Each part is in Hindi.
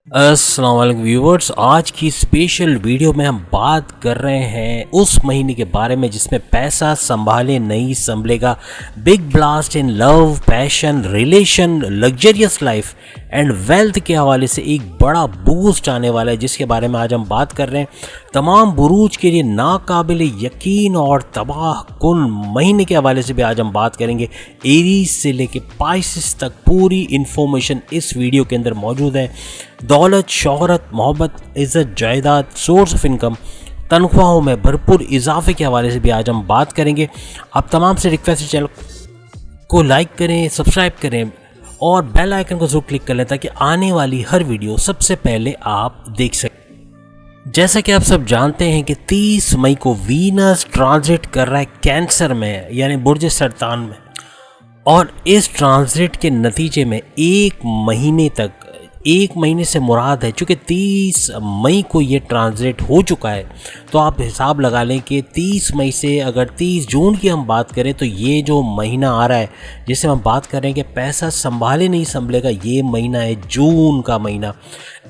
अस्सलाम वालेकुम व्यूवर्स। आज की स्पेशल वीडियो में हम बात कर रहे हैं उस महीने के बारे में जिसमें पैसा संभाले नहीं संभलेगा। Big blast in love, passion, relation, luxurious life and wealth के हवाले से एक बड़ा बूस्ट आने वाला है, जिसके बारे में आज हम बात कर रहे हैं। तमाम बुरूज के लिए नाकाबिल यकीन और तबाह कुन महीने के हवाले से भी आज हम बात करेंगे। एरीज से लेके पाइसेस तक पूरी इन्फॉर्मेशन इस वीडियो के अंदर मौजूद है। दौलत, शोहरत, मोहब्बत, इज़्ज़त, जायदाद, सोर्स ऑफ इनकम, तनख्वाहों में भरपूर इजाफे के हवाले से भी आज हम बात करेंगे। आप तमाम से रिक्वेस्ट है, चैनल को लाइक करें, सब्सक्राइब करें और बेल आइकन को जरूर क्लिक कर लें ताकि आने वाली हर वीडियो सबसे पहले आप देख सकें। जैसा कि आप सब जानते हैं कि 30 मई को वीनस ट्रांजिट कर रहा है कैंसर में, यानी बुर्ज सरतान में, और इस ट्रांजिट के नतीजे में एक महीने से मुराद है, चूँकि 30 मई को ये ट्रांजिट हो चुका है, तो आप हिसाब लगा लें कि 30 मई से अगर 30 जून की हम बात करें तो ये जो महीना आ रहा है जिससे हम बात कर रहे हैं कि पैसा संभाले नहीं संभलेगा, ये महीना है जून का महीना।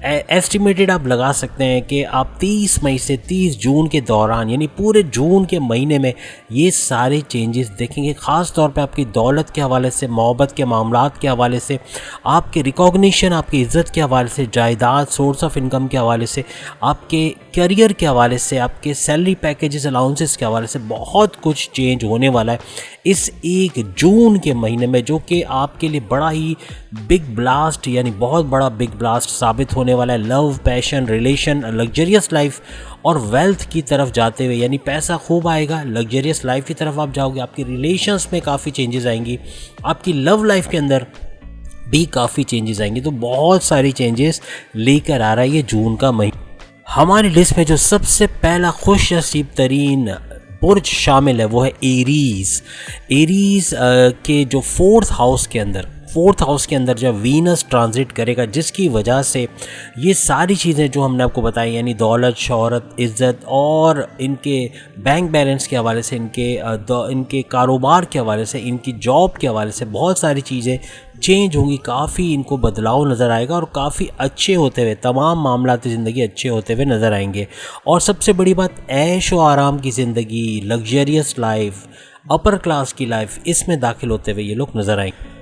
एस्टिमेटेड आप लगा सकते हैं कि आप 30 मई से 30 जून के दौरान, यानी पूरे जून के महीने में ये सारे चेंजेस देखेंगे। ख़ास तौर पे आपकी दौलत के हवाले से, मोहब्बत के मामलात के हवाले से, आपके रिकॉग्निशन, आपकी इज़्ज़त के हवाले से, जायदाद, सोर्स ऑफ इनकम के हवाले से, आपके करियर के हवाले से, आपके सैलरी पैकेजेस, अलाउंसेस के हवाले से बहुत कुछ चेंज होने वाला है इस 1 जून के महीने में, जो कि आपके लिए बड़ा ही बिग ब्लास्ट, यानी बहुत बड़ा बिग ब्लास्ट साबित होने वाला है। Love, passion, relation, luxurious life और वेल्थ की तरफ जाते हुए, यानी पैसा खूब आएगा, लग्जरियस लाइफ की तरफ आप जाओगे, आपकी रिलेशंस में काफ़ी चेंजेस आएंगी, आपकी लव लाइफ के अंदर भी काफ़ी चेंजेस आएंगे। तो बहुत सारी चेंजेस लेकर आ रहा है ये जून का महीना। हमारी लिस्ट में जो सबसे पहला खुश नसीब तरीन बुर्ज शामिल है वो है एरीज। एरीज के जो फोर्थ हाउस के अंदर जब वीनस ट्रांजिट करेगा, जिसकी वजह से ये सारी चीज़ें जो हमने आपको बताई, यानी दौलत, शोहरत, इज़्ज़त और इनके बैंक बैलेंस के हवाले से, इनके कारोबार के हवाले से, इनकी जॉब के हवाले से बहुत सारी चीज़ें चेंज होंगी। काफ़ी इनको बदलाव नज़र आएगा और काफ़ी अच्छे होते हुए, तमाम मामलाती ज़िंदगी अच्छे होते हुए नज़र आएंगे। और सबसे बड़ी बात, ऐश व आराम की ज़िंदगी, लग्जरियस लाइफ, अपर क्लास की लाइफ, इसमें दाखिल होते हुए ये लोग नज़र आएंगे।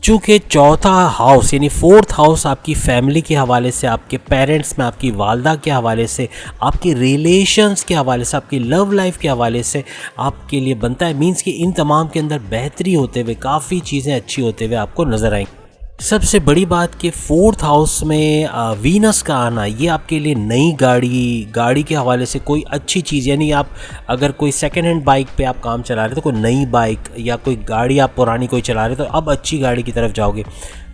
चूँकि चौथा हाउस यानी फोर्थ हाउस आपकी फैमिली के हवाले से, आपके पेरेंट्स में, आपकी वालदा के हवाले से, आपकी रिलेशंस के हवाले से, आपकी लव लाइफ के हवाले से आपके लिए बनता है, मींस कि इन तमाम के अंदर बेहतरी होते हुए, काफ़ी चीज़ें अच्छी होते हुए आपको नज़र आएंगी। सबसे बड़ी बात कि फोर्थ हाउस में वीनस का आना, ये आपके लिए नई गाड़ी के हवाले से कोई अच्छी चीज़, यानी आप अगर कोई सेकेंड हैंड बाइक पे आप काम चला रहे, तो कोई नई बाइक या कोई गाड़ी आप पुरानी कोई चला रहे, तो अब अच्छी गाड़ी की तरफ जाओगे।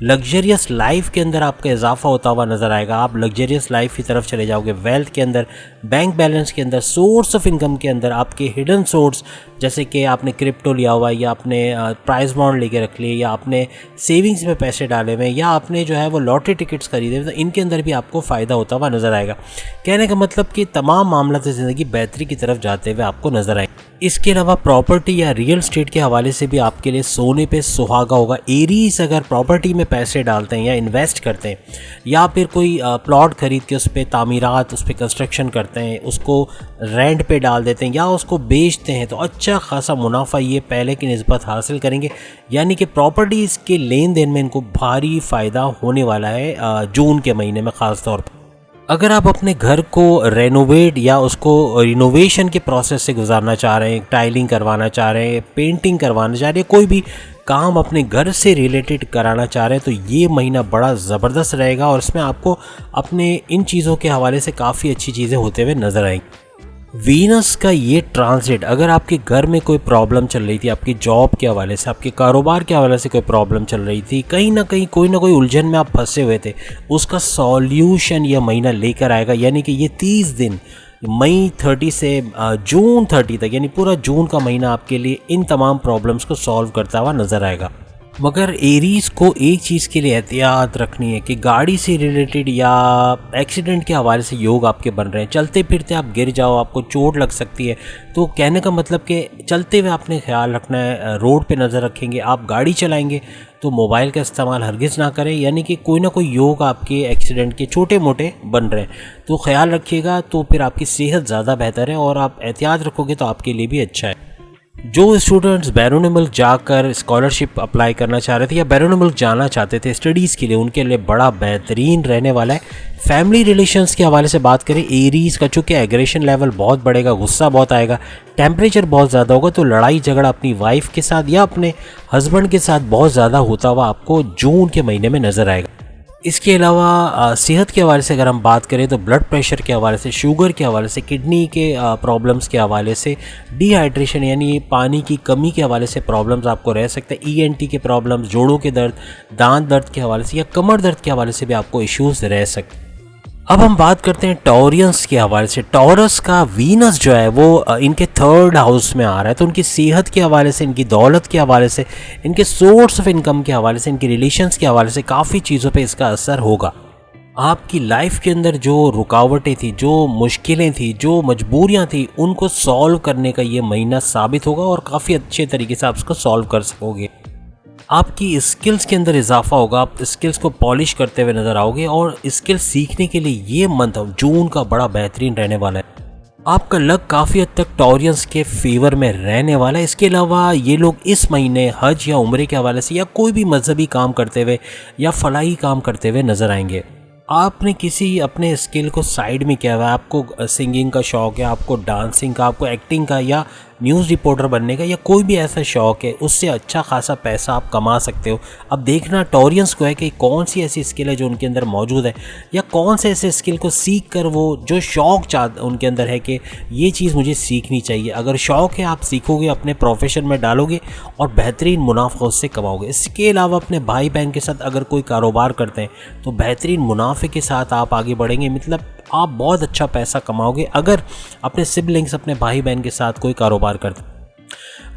लग्जरियस लाइफ के अंदर आपका इजाफा होता हुआ नज़र आएगा, आप लग्जरियस लाइफ की तरफ चले जाओगे। वेल्थ के अंदर, बैंक बैलेंस के अंदर, सोर्स ऑफ इनकम के अंदर, आपके हिडन सोर्स, जैसे कि आपने क्रिप्टो लिया हुआ है, या आपने प्राइस बॉन्ड लेके रख लिए, या आपने सेविंग्स में पैसे डाले हुए, या आपने जो है वो लॉटरी टिकट्स खरीदे, तो इनके अंदर भी आपको फ़ायदा होता हुआ नज़र आएगा। कहने का मतलब कि तमाम मामला से ज़िंदगी बेहतरी की तरफ जाते हुए आपको नज़र आएगा। इसके अलावा प्रॉपर्टी या रियल स्टेट के हवाले से भी आपके लिए सोने पे सुहागा होगा। एरीज अगर प्रॉपर्टी में पैसे डालते हैं या इन्वेस्ट करते हैं, या फिर कोई प्लॉट खरीद के उस पर तामीरात, उस पर कंस्ट्रक्शन करते हैं, उसको रेंट पे डाल देते हैं या उसको बेचते हैं, तो अच्छा खासा मुनाफा ये पहले की निस्बत हासिल करेंगे। यानी कि प्रॉपर्टीज़ के लेन देन में इनको भारी फ़ायदा होने वाला है जून के महीने में ख़ास तौर पर। अगर आप अपने घर को रेनोवेट या उसको रिनोवेशन के प्रोसेस से गुजारना चाह रहे हैं, टाइलिंग करवाना चाह रहे हैं, पेंटिंग करवाना चाह रहे हैं, कोई भी काम अपने घर से रिलेटेड कराना चाह रहे हैं, तो ये महीना बड़ा ज़बरदस्त रहेगा और इसमें आपको अपने इन चीज़ों के हवाले से काफ़ी अच्छी चीज़ें होते हुए नज़र आएंगी। वीनस का ये ट्रांजिट, अगर आपके घर में कोई प्रॉब्लम चल रही थी, आपकी जॉब के हवाले से, आपके कारोबार के हवाले से कोई प्रॉब्लम चल रही थी, कहीं ना कहीं कोई ना कोई उलझन में आप फंसे हुए थे, उसका सॉल्यूशन यह महीना लेकर आएगा। यानी कि ये 30 दिन, मई 30 से जून 30 तक, यानी पूरा जून का महीना आपके लिए इन तमाम प्रॉब्लम्स को सॉल्व करता हुआ नज़र आएगा। मगर एरीज़ को एक चीज़ के लिए एहतियात रखनी है कि गाड़ी से रिलेटेड या एक्सीडेंट के हवाले से योग आपके बन रहे हैं, चलते फिरते आप गिर जाओ, आपको चोट लग सकती है। तो कहने का मतलब कि चलते हुए आपने ख्याल रखना है, रोड पे नज़र रखेंगे, आप गाड़ी चलाएंगे तो मोबाइल का इस्तेमाल हरगिज़ ना करें, यानी कि कोई ना कोई योग आपके एक्सीडेंट के छोटे मोटे बन रहे हैं तो ख्याल रखिएगा, तो फिर आपकी सेहत ज़्यादा बेहतर है और आप एहतियात रखोगे तो आपके लिए भी अच्छा है। जो स्टूडेंट्स बैरून मुल्क जाकर स्कॉलरशिप अप्लाई करना चाह रहे थे या बैरून मुल्क जाना चाहते थे स्टडीज़ के लिए, उनके लिए बड़ा बेहतरीन रहने वाला है। फैमिली रिलेशंस के हवाले से बात करें, एरीज़ का चूँकि एग्रेशन लेवल बहुत बढ़ेगा, गुस्सा बहुत आएगा, टेम्परेचर बहुत ज़्यादा होगा, तो लड़ाई झगड़ा अपनी वाइफ के साथ या अपने हस्बैंड के साथ बहुत ज़्यादा होता हुआ आपको जून के महीने में नज़र आएगा। इसके अलावा सेहत के हवाले से अगर हम बात करें तो ब्लड प्रेशर के हवाले से, शुगर के हवाले से, किडनी के प्रॉब्लम्स के हवाले से, डिहाइड्रेशन यानी पानी की कमी के हवाले से प्रॉब्लम्स आपको रह सकते हैं। ईएनटी के प्रॉब्लम्स, जोड़ों के दर्द, दांत दर्द के हवाले से या कमर दर्द के हवाले से भी आपको इश्यूज़ रह सकते हैं। अब हम बात करते हैं टॉरियंस के हवाले से। टॉरस का वीनस जो है वो इनके 3rd हाउस में आ रहा है, तो उनकी सेहत के हवाले से, इनकी दौलत के हवाले से, इनके सोर्स ऑफ इनकम के हवाले से, इनकी रिलेशंस के हवाले से काफ़ी चीज़ों पे इसका असर होगा। आपकी लाइफ के अंदर जो रुकावटें थी, जो मुश्किलें थी, जो मजबूरियां थी, उनको सॉल्व करने का ये महीना साबित होगा और काफ़ी अच्छे तरीके से आप उसको सॉल्व कर सकोगे। आपकी स्किल्स के अंदर इजाफा होगा, आप स्किल्स को पॉलिश करते हुए नज़र आओगे और स्किल्स सीखने के लिए ये मंथ जून का बड़ा बेहतरीन रहने वाला है। आपका लक काफ़ी हद तक टॉरियंस के फेवर में रहने वाला है। इसके अलावा ये लोग इस महीने हज या उम्रे के हवाले से या कोई भी मजहबी काम करते हुए या फलाही काम करते हुए नज़र आएंगे। आपने किसी अपने स्किल को साइड में किया हुआ है, आपको सिंगिंग का शौक़ है, आपको डांसिंग का, आपको एक्टिंग का या न्यूज़ रिपोर्टर बनने का या कोई भी ऐसा शौक़ है, उससे अच्छा खासा पैसा आप कमा सकते हो। अब देखना टॉरियंस को है कि कौन सी ऐसी स्किल है जो उनके अंदर मौजूद है या कौन से ऐसे स्किल को सीख कर वो जो शौक़ उनके अंदर है कि ये चीज़ मुझे सीखनी चाहिए। अगर शौक़ है, आप सीखोगे, अपने प्रोफेशन में डालोगे और बेहतरीन मुनाफा उससे कमाओगे। इसके अलावा अपने भाई बहन के साथ अगर कोई कारोबार करते हैं तो बेहतरीन मुनाफे के साथ आप आगे बढ़ेंगे, मतलब आप बहुत अच्छा पैसा कमाओगे। अगर अपने सिबलिंग्स, अपने भाई बहन के साथ कोई कारोबार करते,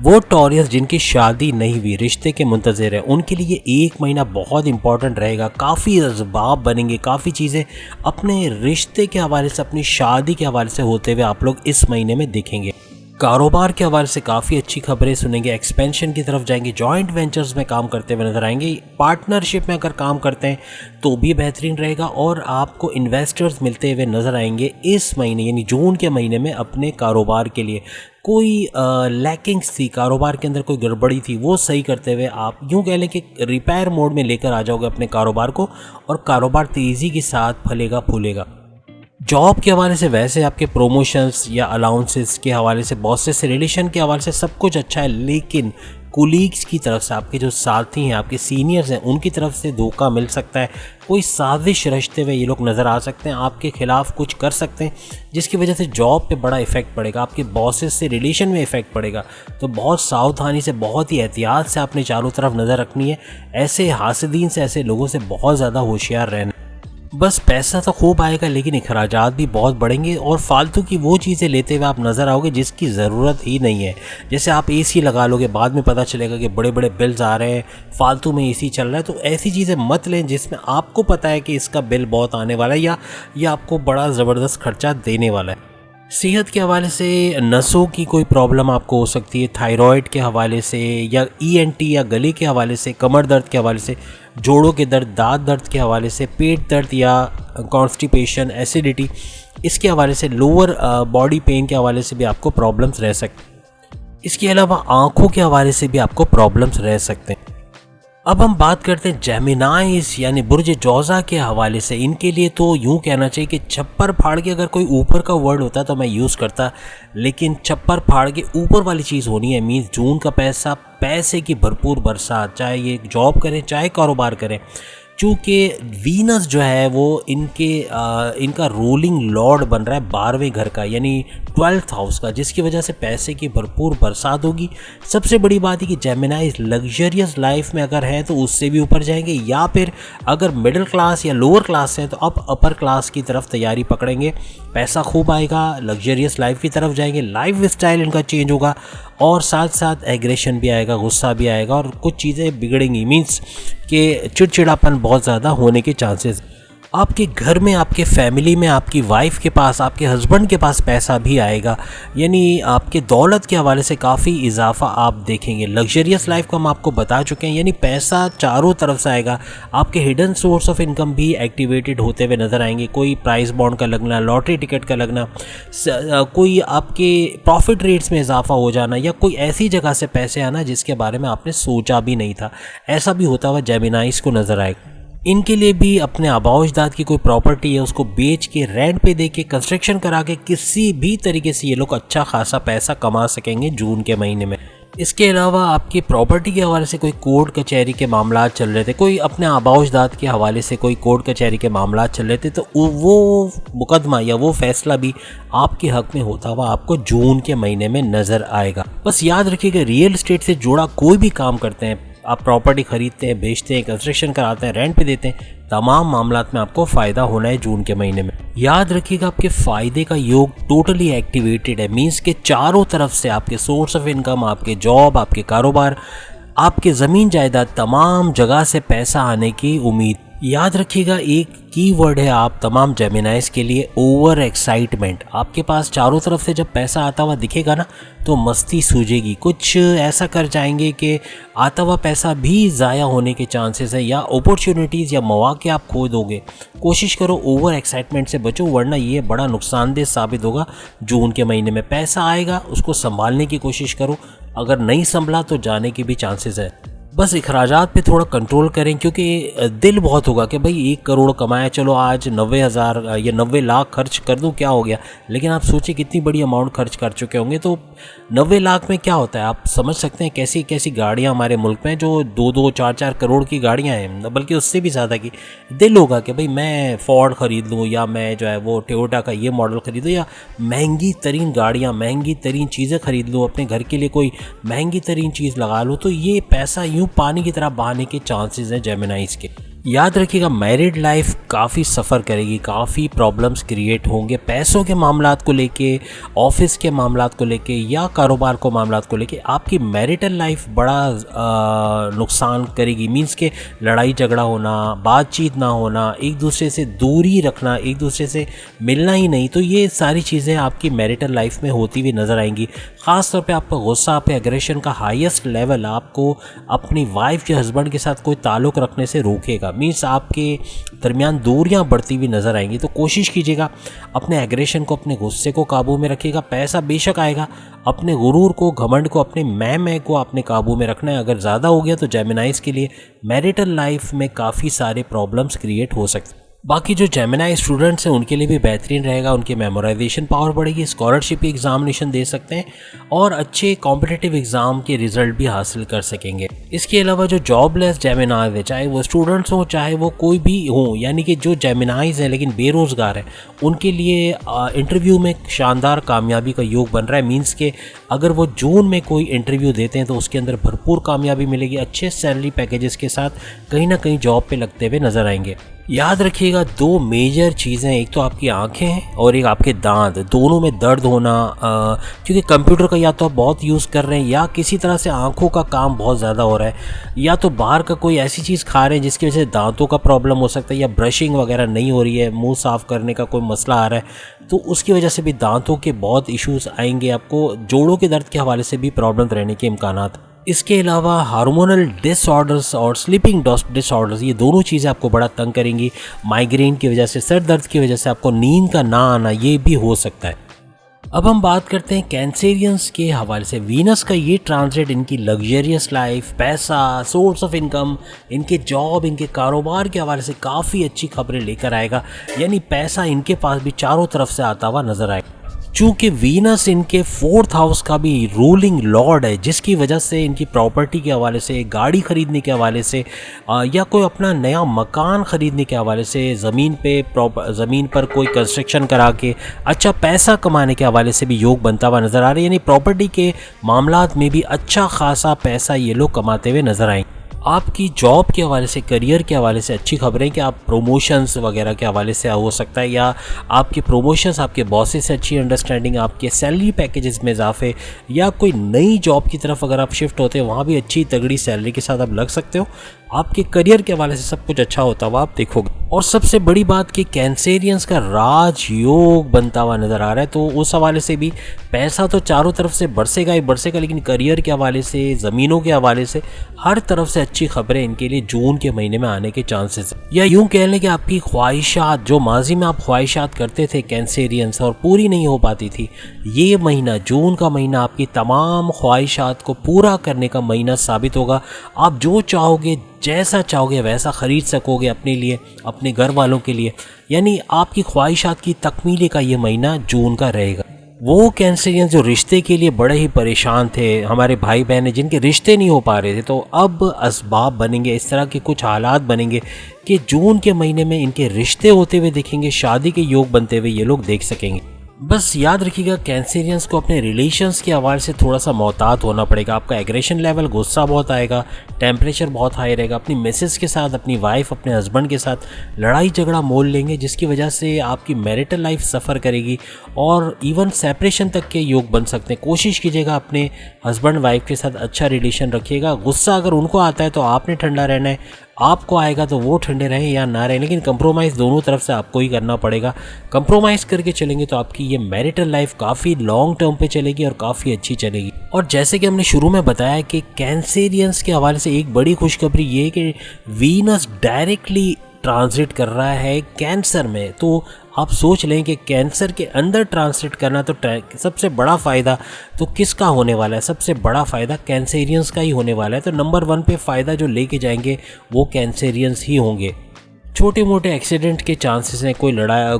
वो टॉरियस जिनकी शादी नहीं हुई, रिश्ते के मुंतज़िर है, उनके लिए एक महीना बहुत इंपॉर्टेंट रहेगा। काफ़ी असबाब बनेंगे, काफ़ी चीज़ें अपने रिश्ते के हवाले से, अपनी शादी के हवाले से होते हुए आप लोग इस महीने में देखेंगे। कारोबार के हवाले से काफ़ी अच्छी खबरें सुनेंगे, एक्सपेंशन की तरफ जाएंगे, जॉइंट वेंचर्स में काम करते हुए नजर आएंगे, पार्टनरशिप में अगर काम करते हैं तो भी बेहतरीन रहेगा और आपको इन्वेस्टर्स मिलते हुए नज़र आएंगे इस महीने यानी जून के महीने में अपने कारोबार के लिए। कोई लैकिंग्स थी कारोबार के अंदर, कोई गड़बड़ी थी, वो सही करते हुए आप यूँ कह लें कि रिपेयर मोड में लेकर आ जाओगे अपने कारोबार को और कारोबार तेज़ी के साथ फलेगा फूलेगा। जॉब के हवाले से वैसे आपके प्रोमोशंस या अलाउंसेस के हवाले से, बॉसेस से रिलेशन के हवाले से सब कुछ अच्छा है, लेकिन कोलीग्स की तरफ से, आपके जो साथी हैं, आपके सीनियर्स हैं, उनकी तरफ से धोखा मिल सकता है। कोई साजिश रचते हुए ये लोग नज़र आ सकते हैं, आपके खिलाफ कुछ कर सकते हैं जिसकी वजह से जॉब पे बड़ा इफेक्ट पड़ेगा, आपके बॉसेस से रिलेशन में इफेक्ट पड़ेगा। तो बहुत सावधानी से, बहुत ही एहतियात से आपने चारों तरफ नज़र रखनी है। ऐसे हासिदीन से, ऐसे लोगों से बहुत ज़्यादा होशियार रहना। बस पैसा तो खूब आएगा लेकिन अखराजात भी बहुत बढ़ेंगे और फालतू की वो चीज़ें लेते हुए आप नज़र आओगे जिसकी ज़रूरत ही नहीं है। जैसे आप एसी लगा लोगे, बाद में पता चलेगा कि बड़े बड़े बिल्स आ रहे हैं, फालतू में एसी चल रहा है। तो ऐसी चीज़ें मत लें जिसमें आपको पता है कि इसका बिल बहुत आने वाला है या ये आपको बड़ा ज़बरदस्त खर्चा देने वाला है। सेहत के हवाले से नसों की कोई प्रॉब्लम आपको हो सकती है, थायराइड के हवाले से या ईएनटी या गले के हवाले से, कमर दर्द के हवाले से, जोड़ों के दर्द, दांत दर्द के हवाले से, पेट दर्द या कॉन्स्टिपेशन, एसिडिटी, इसके हवाले से, लोअर बॉडी पेन के हवाले से भी आपको प्रॉब्लम्स रह सकते। इसके अलावा आँखों के हवाले से भी आपको प्रॉब्लम्स रह सकते हैं। अब हम बात करते हैं जेमिनाइज यानी बुर्ज जौज़ा के हवाले से। इनके लिए तो यूँ कहना चाहिए कि छप्पर फाड़ के, अगर कोई ऊपर का वर्ड होता तो मैं यूज़ करता, लेकिन छप्पर फाड़ के ऊपर वाली चीज़ होनी है। मीन्स जून का पैसे की भरपूर बरसात, चाहे ये जॉब करें चाहे कारोबार करें। चूँकि वीनस जो है वो इनका रूलिंग लॉर्ड बन रहा है 12वें घर का यानी 12th हाउस का, जिसकी वजह से पैसे की भरपूर बरसात होगी। सबसे बड़ी बात है कि जेमिनाइज लग्जरियस लाइफ में अगर हैं तो उससे भी ऊपर जाएंगे, या फिर अगर मिडिल क्लास या लोअर क्लास हैं तो अब अपर क्लास की तरफ तैयारी पकड़ेंगे। पैसा खूब आएगा, लग्जरियस लाइफ की तरफ जाएंगे, लाइफ स्टाइल इनका चेंज होगा और साथ साथ एग्रेशन भी आएगा, गुस्सा भी आएगा और कुछ चीज़ें बिगड़ेंगी। मीन्स कि चिड़चिड़ापन बहुत ज़्यादा होने के चांसेस। आपके घर में, आपके फैमिली में, आपकी वाइफ के पास, आपके हस्बैंड के पास पैसा भी आएगा। यानी आपके दौलत के हवाले से काफ़ी इजाफा आप देखेंगे। लग्जरियस लाइफ को हम आपको बता चुके हैं, यानी पैसा चारों तरफ से आएगा। आपके हिडन सोर्स ऑफ इनकम भी एक्टिवेटेड होते हुए नज़र आएंगे। कोई प्राइस बॉन्ड का लगना, लॉटरी टिकट का लगना, कोई आपके प्रॉफिट रेट्स में इजाफा हो जाना, या कोई ऐसी जगह से पैसे आना जिसके बारे में आपने सोचा भी नहीं था, ऐसा भी होता हुआ जेमिनाइज को नज़र आएगा। इनके लिए भी अपने आबाओ अजदाद की कोई प्रॉपर्टी है उसको बेच के, रेंट पे दे के, कंस्ट्रक्शन करा के किसी भी तरीके से ये लोग अच्छा खासा पैसा कमा सकेंगे जून के महीने में। इसके अलावा आपकी प्रॉपर्टी के हवाले से कोई कोर्ट कचहरी के मामला चल रहे थे, कोई अपने आबाओ अजदाद के हवाले से कोई कोर्ट कचहरी के मामला चल रहे थे, तो वो मुकदमा या वो फैसला भी आपके हक में होता हुआ आपको जून के महीने में नज़र आएगा। बस याद रखिएगा, रियल एस्टेट से जुड़ा कोई भी काम करते हैं, आप प्रॉपर्टी खरीदते हैं, बेचते हैं, कंस्ट्रक्शन कराते हैं, रेंट पे देते हैं, तमाम मामलात में आपको फ़ायदा होना है जून के महीने में। याद रखिएगा, आपके फ़ायदे का योग टोटली एक्टिवेटेड है। मींस के चारों तरफ से आपके सोर्स ऑफ इनकम, आपके जॉब, आपके कारोबार, आपके ज़मीन जायदाद, तमाम जगह से पैसा आने की उम्मीद। याद रखिएगा, एक कीवर्ड है आप तमाम जेमिनाइज के लिए, ओवर एक्साइटमेंट। आपके पास चारों तरफ से जब पैसा आता हुआ दिखेगा ना, तो मस्ती सूझेगी। कुछ ऐसा कर जाएंगे कि आता हुआ पैसा भी ज़ाया होने के चांसेस है, या अपॉर्चुनिटीज़ या मौके आप खो दोगे। कोशिश करो ओवर एक्साइटमेंट से बचो, वरना ये बड़ा नुकसानदेह साबित होगा। जून के महीने में पैसा आएगा, उसको संभालने की कोशिश करो, अगर नहीं संभला तो जाने के भी चांसेस है। बस इखराजात पे थोड़ा कंट्रोल करें, क्योंकि दिल बहुत होगा कि भाई 1 करोड़ कमाया, चलो आज 90,000 या 90 लाख खर्च कर दूं, क्या हो गया। लेकिन आप सोचिए कितनी बड़ी अमाउंट खर्च कर चुके होंगे। तो 90 लाख में क्या होता है, आप समझ सकते हैं कैसी कैसी गाड़ियां हमारे मुल्क में जो 2-2, 4-4 करोड़ की गाड़ियां हैं, बल्कि उससे भी ज़्यादा की। दिल होगा कि भाई मैं फ़ोर्ड ख़रीद लूँ, या मैं जो है वो टोयोटा का ये मॉडल ख़रीदूँ, या महंगी तरीन गाड़ियाँ, महंगी तरीन चीज़ें ख़रीद लूँ, अपने घर के लिए कोई महंगी तरीन चीज़ लगा लूँ। तो ये पैसा यूँ पानी की तरह बहाने के चांसेस हैं जेमिनाइज के। याद रखिएगा, मैरिड लाइफ काफ़ी सफ़र करेगी, काफ़ी प्रॉब्लम्स क्रिएट होंगे पैसों के मामलात को लेके, ऑफिस के मामलात को लेके, या कारोबार को मामलात को लेके। आपकी मैरिटल लाइफ बड़ा नुकसान करेगी। मींस के लड़ाई झगड़ा होना, बातचीत ना होना, एक दूसरे से दूरी रखना, एक दूसरे से मिलना ही नहीं। तो ये सारी चीज़ें आपकी मैरिटल लाइफ में होती हुई नज़र आएंगी। ख़ास तौर पे आपका गुस्सा, आपके एग्रेशन का हाईएस्ट लेवल आपको अपनी वाइफ या हस्बैंड के साथ कोई ताल्लुक़ रखने से रोकेगा। मीन्स आपके दरमियान दूरियां बढ़ती हुई नज़र आएंगी। तो कोशिश कीजिएगा अपने एग्रेशन को, अपने गुस्से को काबू में रखिएगा। पैसा बेशक आएगा, अपने गुरूर को, घमंड को, अपने मैं को अपने काबू में रखना है। अगर ज़्यादा हो गया तो जेमिनाइज के लिए मैरिटल लाइफ में काफ़ी सारे प्रॉब्लम्स क्रिएट हो सकते हैं। बाकी जो जेमिनाई स्टूडेंट्स हैं उनके लिए भी बेहतरीन रहेगा, उनकी मेमोराइजेशन पावर बढ़ेगी, स्कॉलरशिप एग्जामिनेशन दे सकते हैं और अच्छे कॉम्पिटिटिव एग्ज़ाम के रिजल्ट भी हासिल कर सकेंगे। इसके अलावा जो जॉबलेस जेमिनाइज है, चाहे वो स्टूडेंट्स हों चाहे वो कोई भी हों, यानी कि जो जेमिनाइज हैं लेकिन बेरोज़गार हैं, उनके लिए इंटरव्यू में शानदार कामयाबी का योग बन रहा है। मीन्स के अगर वो जून में कोई इंटरव्यू देते हैं तो उसके अंदर भरपूर कामयाबी मिलेगी, अच्छे सैलरी पैकेजेस के साथ कहीं ना कहीं जॉब पे लगते हुए नज़र आएंगे। याद रखिएगा, दो मेजर चीज़ें, एक तो आपकी आंखें और एक आपके दांत, दोनों में दर्द होना, क्योंकि कंप्यूटर का या तो आप बहुत यूज़ कर रहे हैं या किसी तरह से आंखों का काम बहुत ज़्यादा हो रहा है, या तो बाहर का कोई ऐसी चीज़ खा रहे हैं जिसकी वजह से दांतों का प्रॉब्लम हो सकता है, या ब्रशिंग वगैरह नहीं हो रही है, मुंह साफ़ करने का कोई मसला आ रहा है, तो उसकी वजह से भी दांतों के बहुत इश्यूज़ आएंगे। आपको जोड़ों के दर्द के हवाले से भी प्रॉब्लम रहने के इम्कानात। इसके अलावा हार्मोनल डिसऑर्डर्स और स्लीपिंग डिसऑर्डर्स, ये दोनों चीज़ें आपको बड़ा तंग करेंगी। माइग्रेन की वजह से, सर दर्द की वजह से आपको नींद का ना आना, ये भी हो सकता है। अब हम बात करते हैं कैंसेरियंस के हवाले से। वीनस का ये ट्रांजिट इनकी लग्जरियस लाइफ, पैसा, सोर्स ऑफ इनकम, इनके जॉब, इनके कारोबार के हवाले से काफ़ी अच्छी खबरें लेकर आएगा। यानी पैसा इनके पास भी चारों तरफ से आता हुआ नजर आएगा। चूँकि वीनस इनके 4th हाउस का भी रूलिंग लॉर्ड है, जिसकी वजह से इनकी प्रॉपर्टी के हवाले से, गाड़ी ख़रीदने के हवाले से, या कोई अपना नया मकान ख़रीदने के हवाले से, ज़मीन पर कोई कंस्ट्रक्शन करा के अच्छा पैसा कमाने के हवाले से भी योग बनता हुआ नज़र आ रहा है। यानी प्रॉपर्टी के मामलात में भी अच्छा खासा पैसा ये लोग कमाते हुए नज़र आएंगे। आपकी जॉब के हवाले से, करियर के हवाले से अच्छी खबरें कि आप प्रोमोशंस वगैरह के हवाले से हो सकता है, या आपके प्रोमोशंस, आपके बॉसेस से अच्छी अंडरस्टैंडिंग, आपके सैलरी पैकेजेस में इजाफे, या कोई नई जॉब की तरफ अगर आप शिफ्ट होते हैं वहाँ भी अच्छी तगड़ी सैलरी के साथ आप लग सकते हो। आपके करियर के हवाले से सब कुछ अच्छा होता हुआ आप देखोगे। और सबसे बड़ी बात कि कैंसेरियंस का राजयोग बनता हुआ नज़र आ रहा है, तो उस हवाले से भी पैसा तो चारों तरफ से बरसेगा ही बरसेगा, लेकिन करियर के हवाले से, ज़मीनों के हवाले से हर तरफ से अच्छी खबरें इनके लिए जून के महीने में आने के चांसेस हैं। या यूँ कह लें कि आपकी ख्वाहिशात, जो माजी में आप ख्वाहिशात करते थे कैंसेरियंस और पूरी नहीं हो पाती थी, ये महीना, जून का महीना, आपकी तमाम ख्वाहिशात को पूरा करने का महीना साबित होगा। आप जो चाहोगे, जैसा चाहोगे वैसा ख़रीद सकोगे अपने लिए, अपने घर वालों के लिए। यानी आपकी ख्वाहिशात की तकमील का ये महीना जून का रहेगा। वो कैंसेरियंस जो रिश्ते के लिए बड़े ही परेशान थे, हमारे भाई बहन हैं जिनके रिश्ते नहीं हो पा रहे थे, तो अब असबाब बनेंगे, इस तरह के कुछ हालात बनेंगे कि जून के महीने में इनके रिश्ते होते हुए दिखेंगे, शादी के योग बनते हुए ये लोग देख सकेंगे। बस याद रखिएगा कैंसेरियंस को अपने रिलेशंस के हवाले से थोड़ा सा मोहतात होना पड़ेगा। आपका एग्रेशन लेवल, गुस्सा बहुत आएगा, टेम्परेचर बहुत हाई रहेगा। अपनी मिसेस के साथ, अपनी वाइफ, अपने हस्बैंड के साथ लड़ाई झगड़ा मोल लेंगे, जिसकी वजह से आपकी मैरिटल लाइफ सफ़र करेगी और इवन सेपरेशन तक के योग बन सकते हैं। कोशिश कीजिएगा अपने हस्बैंड वाइफ के साथ अच्छा रिलेशन रखिएगा। गुस्सा अगर उनको आता है तो आपने ठंडा रहना है, आपको आएगा तो वो ठंडे रहें या ना रहें, लेकिन कंप्रोमाइज़ दोनों तरफ से आपको ही करना पड़ेगा। कंप्रोमाइज़ करके चलेंगे तो आपकी ये मैरिटल लाइफ काफ़ी लॉन्ग टर्म पे चलेगी और काफ़ी अच्छी चलेगी। और जैसे कि हमने शुरू में बताया कि कैंसेरियंस के हवाले से एक बड़ी खुशखबरी ये है कि वीनस डायरेक्टली ट्रांजिट कर रहा है कैंसर में। तो आप सोच लें कि कैंसर के अंदर ट्रांजिट करना, तो सबसे बड़ा फ़ायदा तो किसका होने वाला है? सबसे बड़ा फ़ायदा कैंसेरियंस का ही होने वाला है। तो नंबर 1 पे फ़ायदा जो लेके जाएंगे वो कैंसेरियंस ही होंगे। छोटे मोटे एक्सीडेंट के चांसेस हैं,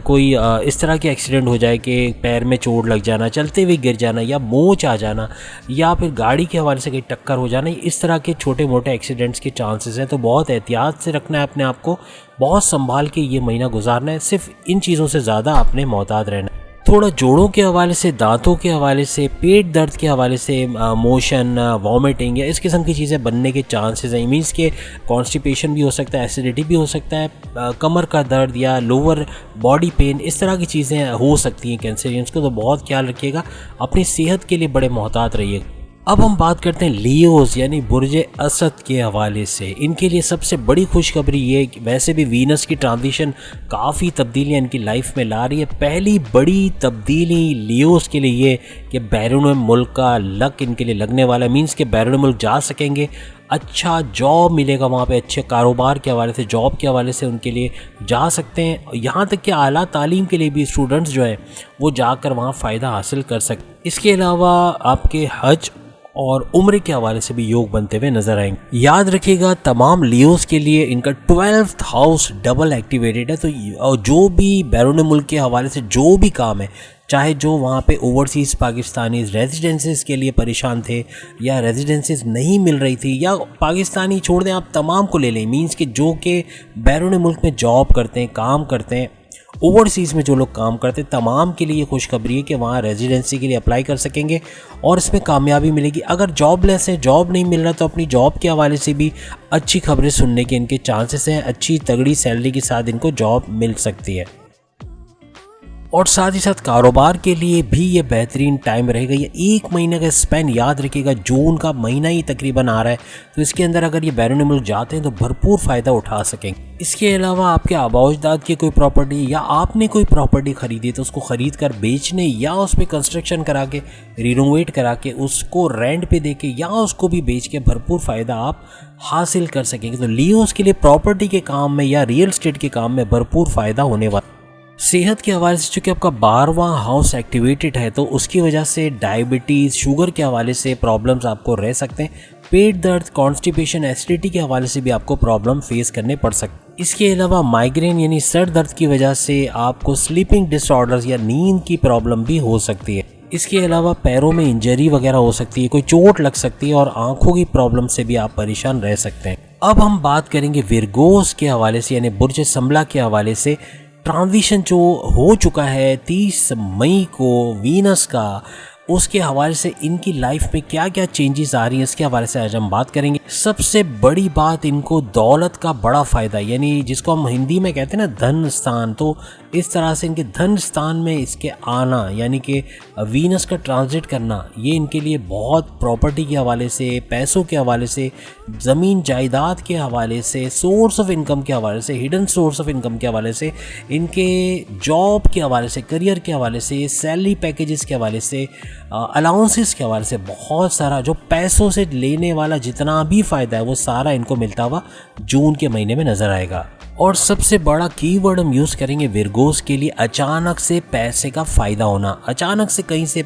कोई इस तरह के एक्सीडेंट हो जाए कि पैर में चोट लग जाना, चलते हुए गिर जाना, या मोच आ जाना, या फिर गाड़ी के हवाले से कहीं टक्कर हो जाना, इस तरह के छोटे मोटे एक्सीडेंट्स के चांसेस हैं। तो बहुत एहतियात से रखना है अपने आप को, बहुत संभाल के ये महीना गुजारना है। सिर्फ इन चीज़ों से ज़्यादा आपने मोहतात रहना है। थोड़ा जोड़ों के हवाले से, दांतों के हवाले से, पेट दर्द के हवाले से, मोशन, वॉमिटिंग या इस किस्म की चीज़ें बनने के चांसेस हैं। मीन्स के कॉन्स्टिपेशन भी हो सकता है, एसिडिटी भी हो सकता है, कमर का दर्द या लोअर बॉडी पेन, इस तरह की चीज़ें हो सकती हैं कैंसेरियंस को। तो बहुत ख्याल रखिएगा, अपनी सेहत के लिए बड़े मोहतात रहिएगा। अब हम बात करते हैं लियोस यानी बुर्जे असद के हवाले से। इनके लिए सबसे बड़ी खुशखबरी ये कि वैसे भी वीनस की ट्रांजिशन काफ़ी तब्दीलियाँ इनकी लाइफ में ला रही है। पहली बड़ी तब्दीली लियोस के लिए ये कि बैरून मुल्क का लक इनके लिए लगने वाला है। मीन्स के बैरून मुल्क जा सकेंगे, अच्छा जॉब मिलेगा वहाँ पे, अच्छे कारोबार के हवाले से, जॉब के हवाले से उनके लिए जा सकते हैं। यहाँ तक कि आला तालीम के लिए भी स्टूडेंट्स जो हैं वो जाकर वहाँ फ़ायदा हासिल कर सकते। इसके अलावा आपके हज और उम्र के हवाले से भी योग बनते हुए नजर आएंगे। याद रखिएगा तमाम लियोस के लिए इनका 12th हाउस डबल एक्टिवेटेड है। तो जो भी बैरून मुल्क के हवाले से जो भी काम है, चाहे जो वहाँ पे ओवरसीज़ पाकिस्तानी रेजिडेंसेस के लिए परेशान थे या रेजिडेंसेस नहीं मिल रही थी, या पाकिस्तानी छोड़ दें, आप तमाम को ले लें। मीन्स कि जो कि बैरून मुल्क में जॉब करते हैं, काम करते हैं, ओवरसीज़ में जो लोग काम करते हैं, तमाम के लिए खुशखबरी है कि वहाँ रेजिडेंसी के लिए अप्लाई कर सकेंगे और इसमें कामयाबी मिलेगी। अगर जॉबलेस हैं, जॉब नहीं मिल रहा, तो अपनी जॉब के हवाले से भी अच्छी खबरें सुनने के इनके चांसेस हैं। अच्छी तगड़ी सैलरी के साथ इनको जॉब मिल सकती है। और साथ ही साथ कारोबार के लिए भी ये बेहतरीन टाइम रहेगा। ये 1 महीने का स्पेन, याद रखिएगा जून का महीना ही तकरीबन आ रहा है, तो इसके अंदर अगर ये बैरून मुल्क जाते हैं तो भरपूर फ़ायदा उठा सकेंगे। इसके अलावा आपके आबाओजदाद की कोई प्रॉपर्टी या आपने कोई प्रॉपर्टी ख़रीदी तो उसको ख़रीद कर बेचने या उस पर कंस्ट्रक्शन करा के, रिनोवेट करा के, उसको रेंट पे दे के या उसको भी बेच के भरपूर फ़ायदा आप हासिल कर सकेंगे। तो लियोस के लिए प्रॉपर्टी के काम में या रियल स्टेट के काम में भरपूर फ़ायदा होने वाला। सेहत के हवाले से चूँकि आपका 12वां हाउस एक्टिवेटेड है, तो उसकी वजह से डायबिटीज़, शुगर के हवाले से प्रॉब्लम्स आपको रह सकते हैं। पेट दर्द, कॉन्स्टिपेशन, एसिडिटी के हवाले से भी आपको प्रॉब्लम फेस करने पड़ सकते। इसके अलावा माइग्रेन यानी सर दर्द की वजह से आपको स्लीपिंग डिसऑर्डर्स या नींद की प्रॉब्लम भी हो सकती है। इसके अलावा पैरों में इंजरी वगैरह हो सकती है, कोई चोट लग सकती है और आंखों की प्रॉब्लम से भी आप परेशान रह सकते हैं। अब हम बात करेंगे विरगोस के हवाले से यानी बुर्ज संबला के हवाले से। ट्रांजिशन जो हो चुका है 30 मई को वीनस का, उसके हवाले से इनकी लाइफ में क्या क्या चेंजेस आ रही हैं इसके हवाले से आज हम बात करेंगे। सबसे बड़ी बात, इनको दौलत का बड़ा फ़ायदा, यानी जिसको हम हिंदी में कहते हैं ना धन स्थान, तो इस तरह से इनके धन स्थान में इसके आना यानी कि वीनस का ट्रांजिट करना, ये इनके लिए बहुत प्रॉपर्टी के हवाले से, पैसों के हवाले से, ज़मीन जायदाद के हवाले से, सोर्स ऑफ इनकम के हवाले से, हिडन सोर्स ऑफ इनकम के हवाले से, इनके जॉब के हवाले से, करियर के हवाले से, सैलरी पैकेजेस के हवाले से, अलाउंसेस के हवाले से, बहुत सारा जो पैसों से लेने वाला जितना भी फ़ायदा है वो सारा इनको मिलता हुआ जून के महीने में नज़र आएगा। और सबसे बड़ा कीवर्ड हम यूज़ करेंगे विरगोस के लिए, अचानक से पैसे का फ़ायदा होना, अचानक से कहीं से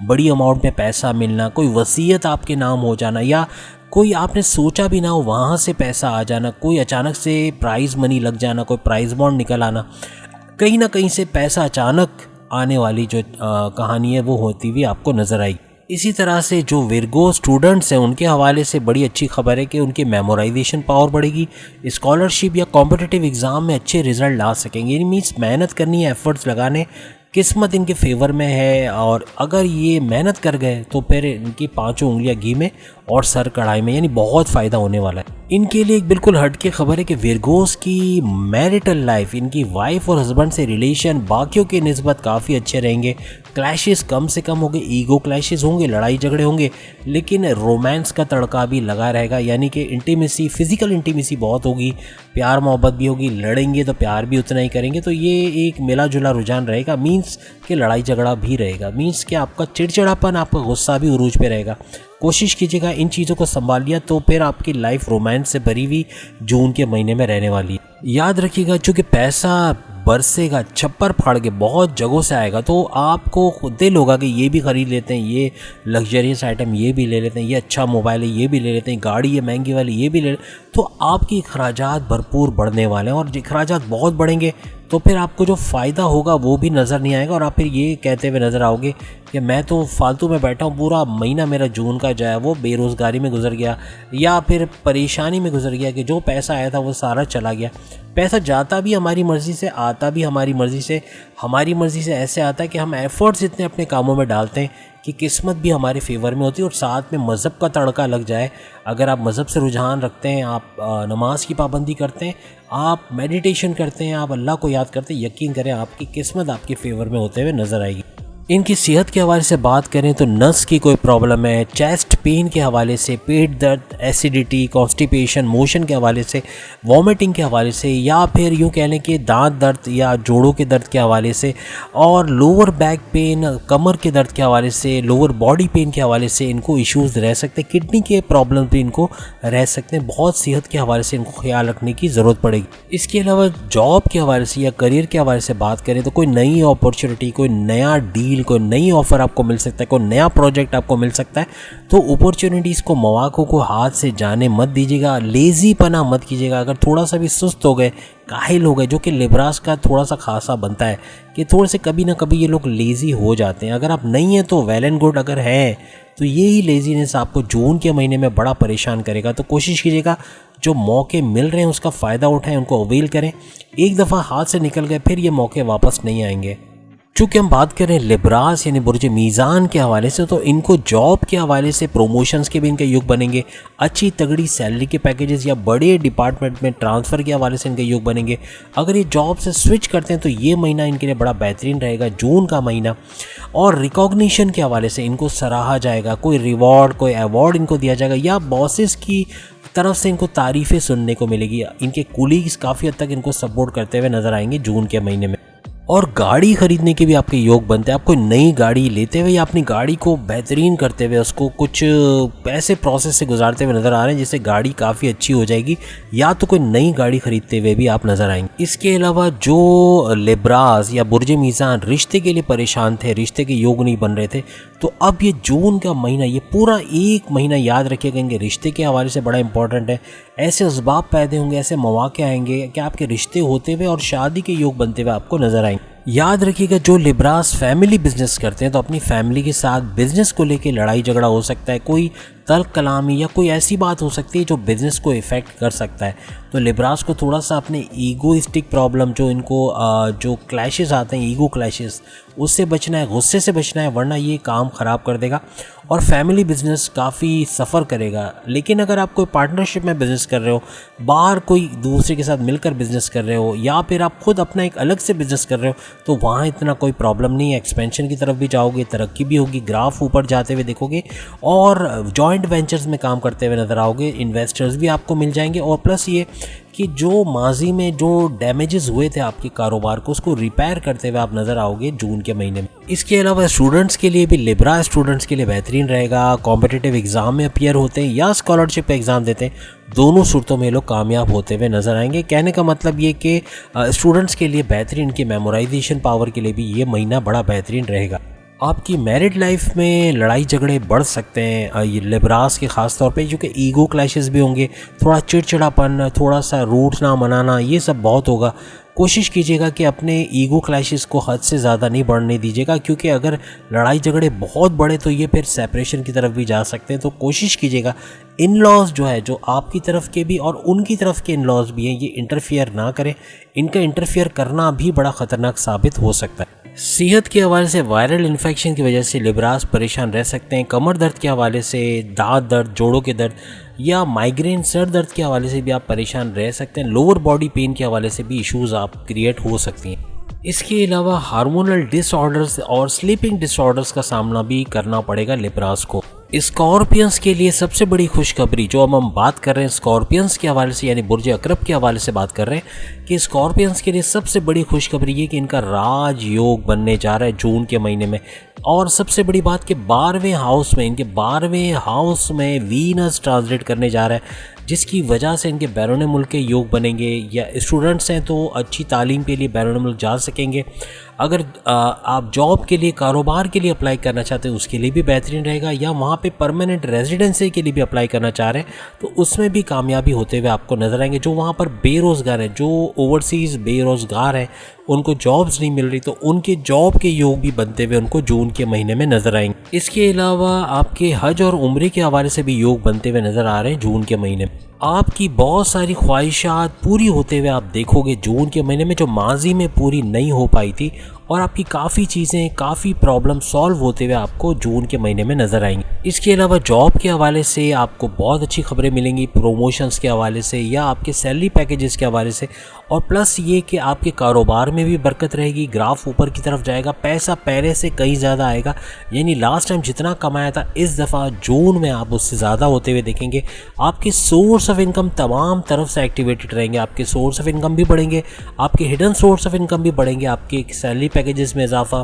बड़ी अमाउंट में पैसा मिलना, कोई वसीयत आपके नाम हो जाना, या कोई आपने सोचा भी ना हो वहाँ से पैसा आ जाना, कोई अचानक से प्राइज़ मनी लग जाना, कोई प्राइज़ बॉन्ड निकल आना, कहीं ना कहीं से पैसा अचानक आने वाली जो कहानी है वो होती हुई आपको नज़र आएगी। इसी तरह से जो विरगो स्टूडेंट्स हैं उनके हवाले से बड़ी अच्छी खबर है कि उनकी मेमोराइजेशन पावर बढ़ेगी, स्कॉलरशिप या कॉम्पिटिटिव एग्ज़ाम में अच्छे रिजल्ट ला सकेंगे। यानी मीन्स मेहनत करनी है, एफर्ट्स लगाने, किस्मत इनके फेवर में है, और अगर ये मेहनत कर गए तो फिर इनकी पांचों उंगलियां घी में और सर कढ़ाई में, यानी बहुत फ़ायदा होने वाला है। इनके लिए एक बिल्कुल हट के खबर है कि विरगोस की मैरिटल लाइफ, इनकी वाइफ और हस्बैंड से रिलेशन बाकियों के निस्बत काफ़ी अच्छे रहेंगे, क्लैशेस कम से कम होंगे, ईगो क्लैशेस होंगे, लड़ाई झगड़े होंगे, लेकिन रोमांस का तड़का भी लगा रहेगा, यानी कि इंटीमेसी, फिजिकल इंटीमेसी बहुत होगी, प्यार मोहब्बत भी होगी, लड़ेंगे तो प्यार भी उतना ही करेंगे, तो ये एक मिला जुला रुझान रहेगा। मीन्स कि लड़ाई झगड़ा भी रहेगा, मीन्स कि आपका चिड़चिड़ापन, आपका गुस्सा भी उरूज पे रहेगा। कोशिश कीजिएगा इन चीज़ों को संभाल लिया तो फिर आपकी लाइफ रोमांस से भरी हुई जून के महीने में रहने वाली है। याद रखिएगा, चूँकि पैसा बरसेगा छप्पर फाड़ के बहुत जगहों से आएगा, तो आपको दिल होगा कि ये भी ख़रीद लेते हैं, ये लग्जरियस आइटम ये भी ले लेते हैं, ये अच्छा मोबाइल है ये भी ले लेते हैं, गाड़ी है महंगी वाली ये भी ले लेते हैं, तो आपकी अखराजात भरपूर बढ़ने वाले हैं। और अखराजात बहुत बढ़ेंगे तो फिर आपको जो फ़ायदा होगा वो भी नज़र नहीं आएगा, और आप फिर ये कहते हुए नज़र आओगे कि मैं तो फालतू में बैठा हूँ, पूरा महीना मेरा जून का जो है वो बेरोज़गारी में गुजर गया, या फिर परेशानी में गुजर गया, कि जो पैसा आया था वो सारा चला गया। पैसा जाता भी हमारी मर्ज़ी से, आता भी हमारी मर्ज़ी से। हमारी मर्ज़ी से ऐसे आता है कि हम एफ़र्ट्स इतने अपने कामों में डालते हैं कि किस्मत भी हमारे फेवर में होती है, और साथ में मज़हब का तड़का लग जाए। अगर आप मज़हब से रुझान रखते हैं, आप नमाज की पाबंदी करते हैं, आप मेडिटेशन करते हैं, आप अल्लाह को याद करते हैं, यकीन करें आपकी किस्मत आपके फेवर में होते हुए नज़र आएगी। इनकी सेहत के हवाले से बात करें तो नस की कोई प्रॉब्लम है, चेस्ट पेन के हवाले से, पेट दर्द, एसिडिटी, कॉन्स्टिपेशन, मोशन के हवाले से, वॉमिटिंग के हवाले से, या फिर यूँ कह लें कि दांत दर्द या जोड़ों के दर्द के हवाले से, और लोअर बैक पेन, कमर के दर्द के हवाले से, लोअर बॉडी पेन के हवाले से इनको इश्यूज़ रह सकते हैं, किडनी के प्रॉब्लम भी इनको रह सकते हैं। बहुत सेहत के हवाले से इनको ख्याल रखने की ज़रूरत पड़ेगी। इसके अलावा जॉब के हवाले से या करियर के हवाले से बात करें तो कोई नई अपॉर्चुनिटी, कोई नया डील, कोई नई ऑफर आपको मिल सकता है, कोई नया प्रोजेक्ट आपको मिल सकता है। तो अपॉर्चुनिटीज़ को, मौक़ों को हाथ से जाने मत दीजिएगा, लेज़ीपना मत कीजिएगा। अगर थोड़ा सा भी सुस्त हो गए, काहिल हो गए, जो कि लिब्रास का थोड़ा सा खासा बनता है कि थोड़े से कभी ना कभी ये लोग लेज़ी हो जाते हैं। अगर आप नहीं हैं तो वेल एंड गुड, अगर हैं तो यही लेज़ीनेस आपको जून के महीने में बड़ा परेशान करेगा। तो कोशिश कीजिएगा जो मौके मिल रहे हैं उसका फ़ायदा उठाएं, उनको अवेल करें। एक दफ़ा हाथ से निकल गए फिर ये मौके वापस नहीं आएंगे। चूँकि हम बात करें लिब्रास यानी बुर्ज मीज़ान के हवाले से, तो इनको जॉब के हवाले से प्रमोशंस के भी इनके युग बनेंगे, अच्छी तगड़ी सैलरी के पैकेजेस या बड़े डिपार्टमेंट में ट्रांसफ़र के हवाले से इनके युग बनेंगे। अगर ये जॉब से स्विच करते हैं तो ये महीना इनके लिए बड़ा बेहतरीन रहेगा, जून का महीना। और रिकॉग्निशन के हवाले से इनको सराहा जाएगा, कोई रिवॉर्ड, कोई अवार्ड इनको दिया जाएगा, या बॉसेस की तरफ से इनको तारीफ़ें सुनने को मिलेगी। इनके कुलीग्स काफ़ी हद तक इनको सपोर्ट करते हुए नज़र आएंगे जून के महीने में। और गाड़ी ख़रीदने के भी आपके योग बनते हैं। आप कोई नई गाड़ी लेते हुए या अपनी गाड़ी को बेहतरीन करते हुए उसको कुछ पैसे प्रोसेस से गुजारते हुए नज़र आ रहे हैं, जिससे गाड़ी काफ़ी अच्छी हो जाएगी, या तो कोई नई गाड़ी ख़रीदते हुए भी आप नज़र आएंगे। इसके अलावा जो लिब्रास या बुर्ज मीज़ान रिश्ते के लिए परेशान थे, रिश्ते के योग नहीं बन रहे थे, तो अब ये जून का महीना, ये पूरा एक महीना याद रखिएगा, इनके रिश्ते के हवाले से बड़ा इंपॉर्टेंट है। ऐसे असबाब पैदा होंगे, ऐसे मौके आएंगे कि आपके रिश्ते होते हुए और शादी के योग बनते हुए आपको नज़र आएंगे। याद रखिएगा, जो लिब्रास फैमिली बिजनेस करते हैं तो अपनी फैमिली के साथ बिजनेस को लेके लड़ाई झगड़ा हो सकता है, कोई तल्ख कलामी या कोई ऐसी बात हो सकती है जो बिज़नेस को इफ़ेक्ट कर सकता है। तो लिब्रास को थोड़ा सा अपने ईगोइस्टिक प्रॉब्लम जो इनको जो क्लैशेस आते हैं, ईगो क्लैशेस, उससे बचना है, गुस्से से बचना है, वरना ये काम ख़राब कर देगा और फैमिली बिजनेस काफ़ी सफ़र करेगा। लेकिन अगर आप कोई पार्टनरशिप में बिज़नेस कर रहे हो, बाहर कोई दूसरे के साथ मिलकर बिज़नेस कर रहे हो, या फिर आप खुद अपना एक अलग से बिज़नेस कर रहे हो, तो वहाँ इतना कोई प्रॉब्लम नहीं है। एक्सपेंशन की तरफ भी जाओगे, तरक्की भी होगी, ग्राफ ऊपर जाते हुए देखोगे और जॉइंट वेंचर्स में काम करते हुए नज़र आओगे। इन्वेस्टर्स भी आपको मिल जाएंगे और प्लस ये कि जो माजी में जो डैमेजेस हुए थे आपके कारोबार को, उसको रिपेयर करते हुए आप नज़र आओगे जून के महीने में। इसके अलावा स्टूडेंट्स के लिए भी लिब्रा स्टूडेंट्स के लिए बेहतरीन रहेगा। कॉम्पिटिटिव एग्ज़ाम में अपीयर होते हैं या स्कॉलरशिप का एग्ज़ाम देते हैं, दोनों सूरतों में लोग कामयाब होते हुए नज़र आएंगे। कहने का मतलब ये कि स्टूडेंट्स के लिए बेहतरीन, की मेमोराइजेशन पावर के लिए भी ये महीना बड़ा बेहतरीन रहेगा। आपकी मैरिड लाइफ में लड़ाई झगड़े बढ़ सकते हैं ये लिब्रास के ख़ास तौर पे, क्योंकि ईगो क्लैशेस भी होंगे, थोड़ा चिड़चिड़ापन, थोड़ा सा रूठ ना मनाना, ये सब बहुत होगा। कोशिश कीजिएगा कि अपने ईगो क्लैशेस को हद से ज़्यादा नहीं बढ़ने दीजिएगा, क्योंकि अगर लड़ाई झगड़े बहुत बड़े तो ये फिर सेपरेशन की तरफ भी जा सकते हैं। तो कोशिश कीजिएगा इन लॉज जो है, जो आपकी तरफ के भी और उनकी तरफ के इन लॉज भी हैं, ये इंटरफियर ना करें। इनका इंटरफियर करना भी बड़ा ख़तरनाक साबित हो सकता है। सेहत के हवाले से वायरल इन्फेक्शन की वजह से लिब्रास परेशान रह सकते हैं। कमर दर्द के हवाले से, दांत दर्द, जोड़ों के दर्द या माइग्रेन, सर दर्द के हवाले से भी आप परेशान रह सकते हैं। लोअर बॉडी पेन के हवाले से भी इश्यूज़ आप क्रिएट हो सकती हैं। इसके अलावा हार्मोनल डिसऑर्डर्स और स्लीपिंग डिसऑर्डर्स का सामना भी करना पड़ेगा लिब्रास को। स्कॉर्पियंस के लिए सबसे बड़ी खुशखबरी, जो अब हम बात कर रहे हैं स्कॉर्पियंस के हवाले से, यानी बुर्ज अकरब के हवाले से बात कर रहे हैं, कि स्कॉर्पियंस के लिए सबसे बड़ी खुशखबरी ये कि इनका राजयोग बनने जा रहा है जून के महीने में। और सबसे बड़ी बात कि 12वें हाउस में, इनके 12वें हाउस में वीनस ट्रांसलेट करने जा रहा है, जिसकी वजह से इनके बैरून मुल्क के योग बनेंगे। या स्टूडेंट्स हैं तो अच्छी तालीम के लिए बैरून मुल्क जा सकेंगे। अगर आप जॉब के लिए, कारोबार के लिए अप्लाई करना चाहते हैं, उसके लिए भी बेहतरीन रहेगा। या वहाँ पे परमानेंट रेजिडेंसी के लिए भी अप्लाई करना चाह रहे हैं तो उसमें भी कामयाबी होते हुए आपको नजर आएंगे। जो वहाँ पर बेरोज़गार हैं, जो ओवरसीज़ बेरोज़गार हैं, उनको जॉब्स नहीं मिल रही, तो उनके जॉब के योग भी बनते हुए उनको जून के महीने में नजर आएंगे। इसके अलावा आपके हज और उम्रे के हवाले से भी योग बनते हुए नजर आ रहे हैं जून के महीने में। आपकी बहुत सारी ख्वाहिशात पूरी होते हुए आप देखोगे जून के महीने में, जो माजी में पूरी नहीं हो पाई थी, और आपकी काफ़ी चीज़ें, काफ़ी प्रॉब्लम सॉल्व होते हुए आपको जून के महीने में नज़र आएंगी। इसके अलावा जॉब के हवाले से आपको बहुत अच्छी खबरें मिलेंगी, प्रोमोशंस के हवाले से या आपके सैलरी पैकेजेस के हवाले से। और प्लस ये कि आपके कारोबार में भी बरकत रहेगी, ग्राफ ऊपर की तरफ जाएगा, पैसा पहले से कहीं ज़्यादा आएगा। यानी लास्ट टाइम जितना कमाया था, इस दफ़ा जून में आप उससे ज़्यादा होते हुए देखेंगे। आपके सोर्स ऑफ इनकम तमाम तरफ से एक्टिवेटेड रहेंगे, आपके सोर्स ऑफ इनकम भी बढ़ेंगे, आपके हिडन सोर्स ऑफ इनकम भी बढ़ेंगे, आपके सैलरी पैकेजेस में इजाफा,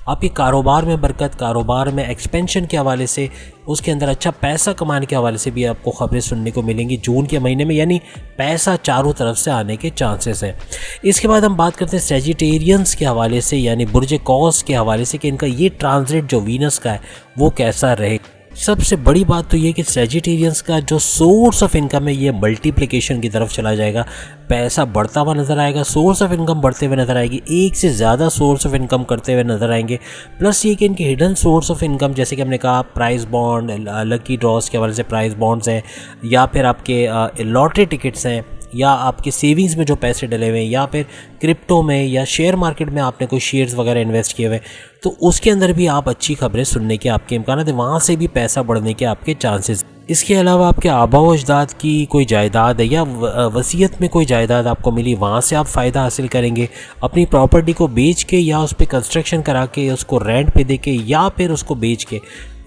आपके कारोबार में बरकत, कारोबार में एक्सपेंशन के हवाले से, उसके अंदर अच्छा पैसा कमाने के हवाले से भी आपको खबरें सुनने को मिलेंगी जून के महीने में। यानी पैसा चारों तरफ से आने के चांसेस हैं। इसके बाद हम बात करते हैं सैजिटेरियंस के हवाले से, यानी बुर्ज कौस के हवाले से, कि इनका ये ट्रांजिट जो वीनस का है वो कैसा रहेगा। सबसे बड़ी बात तो ये कि सैजिटेरियंस का जो सोर्स ऑफ इनकम है ये मल्टीप्लिकेशन की तरफ चला जाएगा, पैसा बढ़ता हुआ नज़र आएगा, सोर्स ऑफ इनकम बढ़ते हुए नज़र आएगी, एक से ज़्यादा सोर्स ऑफ इनकम करते हुए नज़र आएंगे। प्लस ये कि इनके हिडन सोर्स ऑफ इनकम, जैसे कि हमने कहा प्राइस बॉन्ड, लकी ड्रॉस के हवाले से प्राइस बॉन्ड्स हैं, या फिर आपके लॉटरी टिकट्स हैं, या आपके सेविंग्स में जो पैसे डले हुए हैं, या फिर क्रिप्टो में या शेयर मार्केट में आपने कोई शेयर्स वगैरह इन्वेस्ट किए हुए, तो उसके अंदर भी आप अच्छी खबरें सुनने के आपके इम्कान है, वहाँ से भी पैसा बढ़ने के आपके चांसेस। इसके अलावा आपके आबा व अजदाद की कोई जायदाद है या वसीयत में कोई जायदाद आपको मिली, वहाँ से आप फ़ायदा हासिल करेंगे। अपनी प्रॉपर्टी को बेच के या उस पर कंस्ट्रक्शन करा के, उसको रेंट पे दे के, या फिर उसको बेच के,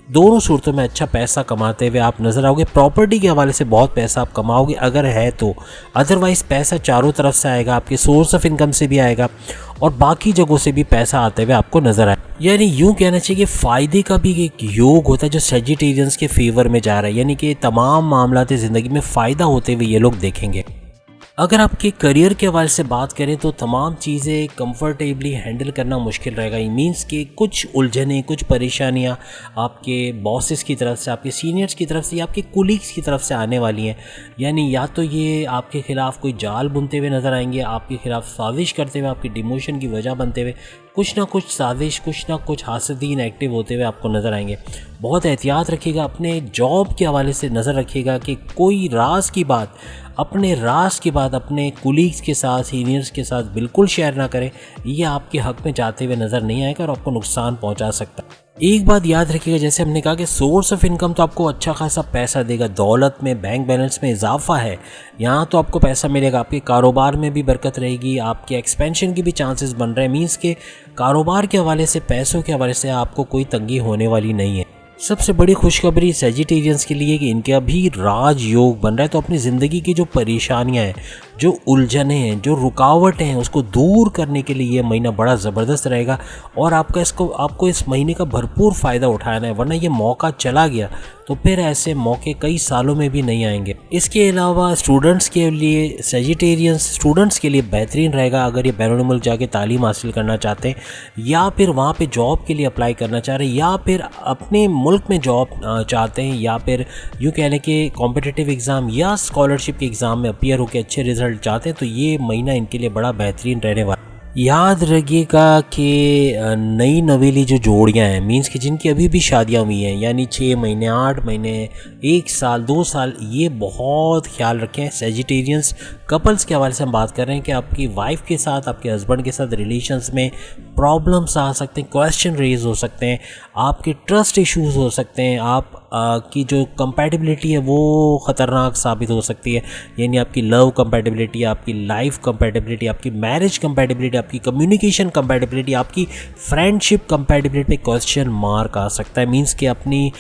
दोनों सूरतों में अच्छा पैसा कमाते हुए आप नज़र आओगे। प्रॉपर्टी के हवाले से बहुत पैसा आप कमाओगे अगर है तो, अदरवाइज़ पैसा चारों तरफ से आएगा, आपके सोर्स ऑफ इनकम से भी आएगा और बाकी जगहों से भी पैसा आते हुए आपको नज़र आए। यानी यूँ कहना चाहिए कि फ़ायदे का भी एक योग होता है जो सैजिटेरियंस के फेवर में जा रहा है, यानी कि तमाम मामलात ज़िंदगी में फ़ायदा होते हुए ये लोग देखेंगे। अगर आपके करियर के हवाले से बात करें तो तमाम चीज़ें कंफर्टेबली हैंडल करना मुश्किल रहेगा। ये मीन्स कि कुछ उलझनें, कुछ परेशानियाँ आपके बॉसेस की तरफ से, आपके सीनियर्स की तरफ से या आपके कुलीग्स की तरफ से आने वाली हैं। यानी या तो ये आपके ख़िलाफ़ कोई जाल बुनते हुए नज़र आएंगे, आपके ख़िलाफ़ साजिश करते हुए, आपकी डिमोशन की वजह बनते हुए, कुछ ना कुछ साजिश, कुछ ना कुछ हासदीन एक्टिव होते हुए आपको नज़र आएंगे। बहुत एहतियात रखिएगा, अपने जॉब के हवाले से नज़र रखिएगा कि कोई राज की बात अपने कुलीग्स के साथ, सीनियर्स के साथ बिल्कुल शेयर ना करें। ये आपके हक़ में जाते हुए नज़र नहीं आएगा और आपको नुकसान पहुंचा सकता है। एक बात याद रखिएगा, जैसे हमने कहा कि सोर्स ऑफ इनकम तो आपको अच्छा खासा पैसा देगा, दौलत में, बैंक बैलेंस में इजाफा है, यहाँ तो आपको पैसा मिलेगा। आपके कारोबार में भी बरकत रहेगी, आपके एक्सपेंशन की भी चांसेस बन रहे हैं। मीन्स के कारोबार के हवाले से, पैसों के हवाले से आपको कोई तंगी होने वाली नहीं है। सबसे बड़ी खुशखबरी सेजिटेरियंस के लिए कि इनके अभी राजयोग बन रहा है, तो अपनी ज़िंदगी की जो परेशानियां हैं, जो उलझनें हैं, जो रुकावटें हैं, उसको दूर करने के लिए ये महीना बड़ा ज़बरदस्त रहेगा और आपको इस महीने का भरपूर फ़ायदा उठाना है, वरना ये मौका चला गया तो फिर ऐसे मौके कई सालों में भी नहीं आएंगे। इसके अलावा स्टूडेंट्स के लिए, सेजिटेरियंस स्टूडेंट्स के लिए बेहतरीन रहेगा अगर ये बैरून मुल्क जाके तालीम हासिल करना चाहते हैं या फिर वहाँ पे जॉब के लिए अप्लाई करना चाह रहे हैं या फिर अपने मुल्क में जॉब चाहते हैं या फिर यूँ कह लें कि कॉम्पिटिटिव एग्ज़ाम या स्कॉलरशिप के एग्ज़ाम में अपीयर होकर अच्छे रिजल्ट चाहते हैं, तो ये महीना इनके लिए बड़ा बेहतरीन रहने वाला। याद रखिएगा कि नई नवेली जो जोड़ियां हैं, मींस कि जिनकी अभी भी शादियां हुई हैं, यानी 6 महीने, 8 महीने, 1 साल, 2 साल, ये बहुत ख्याल रखें। सेजिटेरियंस कपल्स के हवाले से हम बात कर रहे हैं कि आपकी वाइफ के साथ, आपके हस्बैंड के साथ रिलेशंस में प्रॉब्लम्स आ सकते हैं, क्वेश्चन रेज हो सकते हैं, आपके ट्रस्ट इश्यूज़ हो सकते हैं, आप की जो कंपैटिबिलिटी है वो ख़तरनाक साबित हो सकती है। यानी आपकी लव कंपैटिबिलिटी, आपकी लाइफ कंपैटिबिलिटी, आपकी मैरिज कंपैटिबिलिटी, आपकी कम्युनिकेशन कंपैटिबिलिटी, आपकी फ्रेंडशिप कंपैटिबिलिटी पे क्वेश्चन मार्क आ सकता है। मींस कि अपनी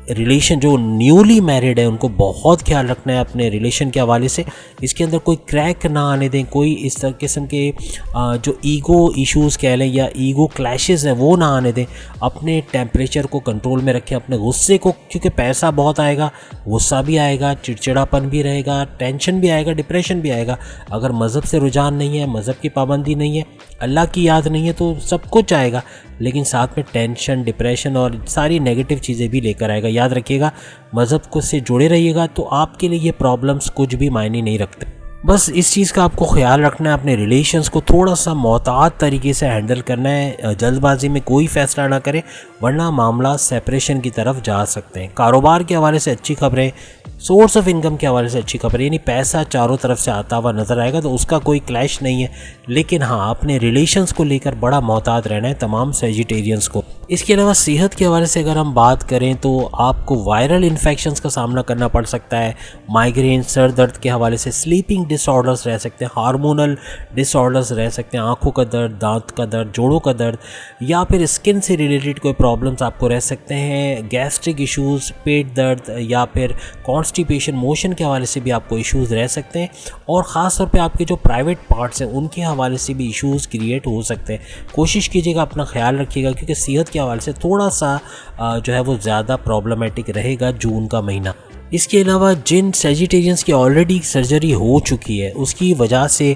रिलेशन, जो न्यूली मैरिड है, उनको बहुत ख्याल रखना है अपने रिलेशन के हवाले से। इसके अंदर कोई क्रैक ना आने दें, कोई इस तरह किस्म के जो ईगो इश्यूज़ कह लें या ईगो क्लैशेस हैं वो ना आने दें। अपने टेम्परेचर को कंट्रोल में रखें, अपने गुस्से को, क्योंकि पैसा बहुत आएगा, गुस्सा भी आएगा, चिड़चिड़ापन भी रहेगा, टेंशन भी आएगा, डिप्रेशन भी आएगा। अगर मज़हब से रुझान नहीं है, मज़हब की पाबंदी नहीं है, अल्लाह की याद नहीं है, तो सब कुछ आएगा, लेकिन साथ में टेंशन, डिप्रेशन और सारी नेगेटिव चीज़ें भी लेकर आएगा। याद रखिएगा, मज़हब को से जुड़े रहिएगा तो आपके लिए ये प्रॉब्लम्स कुछ भी मायने नहीं रखते। बस इस चीज़ का आपको ख्याल रखना है, अपने रिलेशंस को थोड़ा सा मोहतात तरीके से हैंडल करना है। जल्दबाजी में कोई फ़ैसला ना करें, वरना मामला सेपरेशन की तरफ जा सकते हैं। कारोबार के हवाले से अच्छी खबरें, सोर्स ऑफ इनकम के हवाले से अच्छी खबर, यानी पैसा चारों तरफ से आता हुआ नज़र आएगा, तो उसका कोई क्लैश नहीं है। लेकिन हाँ, अपने रिलेशंस को लेकर बड़ा मोहतात रहना है तमाम सेजिटेरियंस को। इसके अलावा सेहत के हवाले से अगर हम बात करें तो आपको वायरल इन्फेक्शंस का सामना करना पड़ सकता है। माइग्रेन, सर दर्द के हवाले से, स्लीपिंग डिसऑर्डर्स रह सकते हैं, हार्मोनल डिसऑर्डर्स रह सकते हैं, आँखों का दर्द, दांत का दर्द, जोड़ों का दर्द, या फिर स्किन से रिलेटेड कोई प्रॉब्लम्स आपको रह सकते हैं, गैस्ट्रिक इशूज़, पेट दर्द, या फिर कॉन्स्टिपेशन, मोशन के हवाले से भी आपको इश्यूज़ रह सकते हैं। और ख़ास तौर पे आपके जो प्राइवेट पार्ट्स हैं उनके हवाले से भी इश्यूज़ क्रिएट हो सकते हैं। कोशिश कीजिएगा, अपना ख्याल रखिएगा, क्योंकि सेहत के हवाले से थोड़ा सा जो है वो ज़्यादा प्रॉब्लमेटिक रहेगा जून का महीना। इसके अलावा जिन सेजिटेरियंस की ऑलरेडी सर्जरी हो चुकी है, उसकी वजह से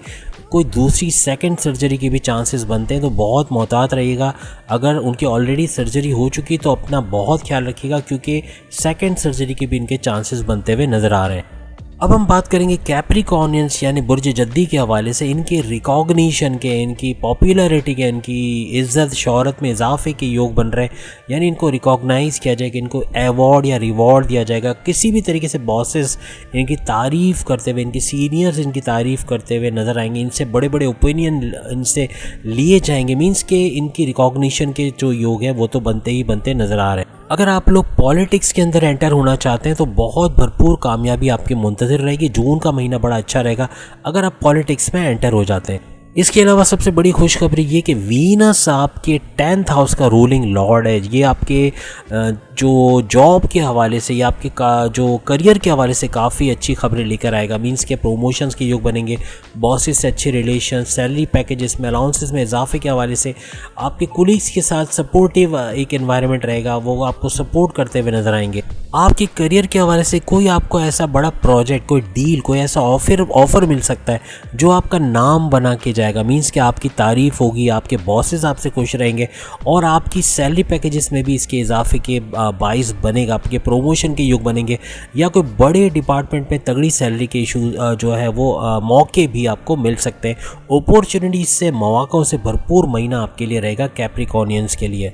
कोई दूसरी सेकंड सर्जरी के भी चांसेस बनते हैं, तो बहुत मोहतात रहिएगा। अगर उनकी ऑलरेडी सर्जरी हो चुकी तो अपना बहुत ख्याल रखिएगा, क्योंकि सेकंड सर्जरी के भी इनके चांसेस बनते हुए नज़र आ रहे हैं। अब हम बात करेंगे कैप्रिकॉर्नियंस यानी बुर्ज जद्दी के हवाले से। इनके रिकॉग्निशन के, इनकी पॉपुलैरिटी के, इनकी इज़्ज़त शोहरत में इजाफे के योग बन रहे हैं। यानी इनको रिकॉग्नाइज़ किया जाएगा, इनको अवार्ड या रिवॉर्ड दिया जाएगा। किसी भी तरीके से बॉसेस इनकी तारीफ़ करते हुए, इनकी सीनियर्स इनकी तारीफ़ करते हुए नज़र आएंगे, इनसे बड़े बड़े ओपिनियन इनसे लिए जाएंगे। मीन्स के इनकी रिकॉग्निशन के जो योग है वो तो बनते ही बनते नज़र आ रहे हैं। अगर आप लोग पॉलिटिक्स के अंदर एंटर होना चाहते हैं तो बहुत भरपूर कामयाबी आपकी मुंतज़िर रहेगी। जून का महीना बड़ा अच्छा रहेगा अगर आप पॉलिटिक्स में एंटर हो जाते हैं। इसके अलावा सबसे बड़ी खुशखबरी ये कि वीनस आपके 10th हाउस का रूलिंग लॉर्ड है। ये आपके जो जॉब के हवाले से या आपके जो करियर के हवाले से काफ़ी अच्छी खबरें लेकर आएगा। मींस के प्रमोशंस के योग बनेंगे, बॉसेस से अच्छे रिलेशन, सैलरी पैकेजेस में, अलाउंसेस में इजाफे के हवाले से, आपके कुलीग्स के साथ सपोर्टिव एक एनवायरनमेंट रहेगा, वो आपको सपोर्ट करते हुए नजर आएंगे। आपके करियर के हवाले से कोई आपको ऐसा बड़ा प्रोजेक्ट, कोई डील, कोई ऐसा ऑफर मिल सकता है जो आपका नाम बना के जाएगा। मींस कि आपकी तारीफ़ होगी, आपके बॉसेस आपसे खुश रहेंगे और आपकी सैलरी पैकेजेस में भी इसके इजाफे के बाइस बनेगा, आपके प्रमोशन के युग बनेंगे, या कोई बड़े डिपार्टमेंट में तगड़ी सैलरी के इशू जो है वो मौके भी आपको मिल सकते हैं। अपॉर्चुनिटीज से, मौक़ों से भरपूर महीना आपके लिए रहेगा कैप्रिकॉर्नियंस के लिए।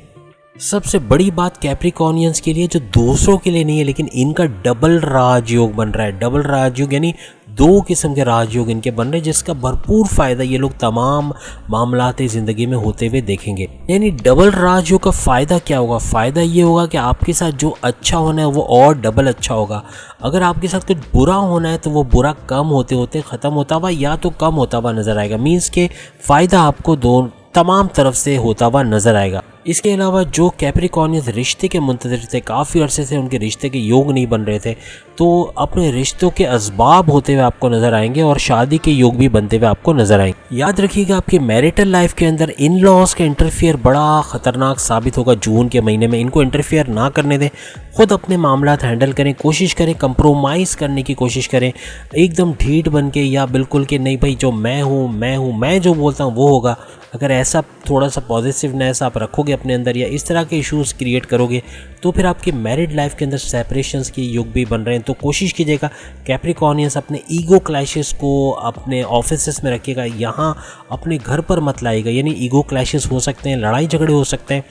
सबसे बड़ी बात कैप्रिकॉर्नियंस के लिए, जो दूसरों के लिए नहीं है, लेकिन इनका डबल राजयोग बन रहा है। डबल राजयोग यानी दो किस्म के राजयोग इनके बन रहे हैं, जिसका भरपूर फ़ायदा ये लोग तमाम मामलाते ज़िंदगी में होते हुए देखेंगे। यानी डबल राजयोग का फ़ायदा क्या होगा? फ़ायदा ये होगा कि आपके साथ जो अच्छा होना है वो और डबल अच्छा होगा। अगर आपके साथ कुछ बुरा होना है तो वो बुरा कम होते होते ख़त्म होता हुआ या तो कम होता हुआ नज़र आएगा। मीन्स के फ़ायदा आपको दो तमाम तरफ से होता हुआ नज़र आएगा। इसके अलावा जो कैप्रिकॉर्नियंस रिश्ते के मुंतज़िर थे, काफ़ी अरसे से उनके रिश्ते के योग नहीं बन रहे थे, तो अपने रिश्तों के असबाब होते हुए आपको नज़र आएंगे और शादी के योग भी बनते हुए आपको नज़र आएंगे। याद रखिएगा, आपके मैरिटल लाइफ के अंदर इन लॉज का इंटरफेयर बड़ा ख़तरनाक साबित होगा जून के महीने में। इनको इंटरफेयर ना करने दें, खुद अपने मामलात हैंडल करें, कोशिश करें कंप्रोमाइज़ करने की कोशिश करें, एकदम ढीठ बन के या बिल्कुल कि नहीं भाई जो मैं जो बोलता हूँ वो होगा। अगर ऐसा थोड़ा सा पॉजिटिवनेस आप रखोगे अपने अंदर या इस तरह के इश्यूज़ क्रिएट करोगे तो फिर आपके मैरिड लाइफ के अंदर सेपरेशंस के युग भी बन रहे हैं। तो कोशिश कीजिएगा कैप्रिकॉर्नियंस अपने ईगो क्लैशेस को अपने ऑफिसेस में रखिएगा, यहाँ अपने घर पर मत लाइएगा। यानी ईगो क्लैशेस हो सकते हैं, लड़ाई झगड़े हो सकते हैं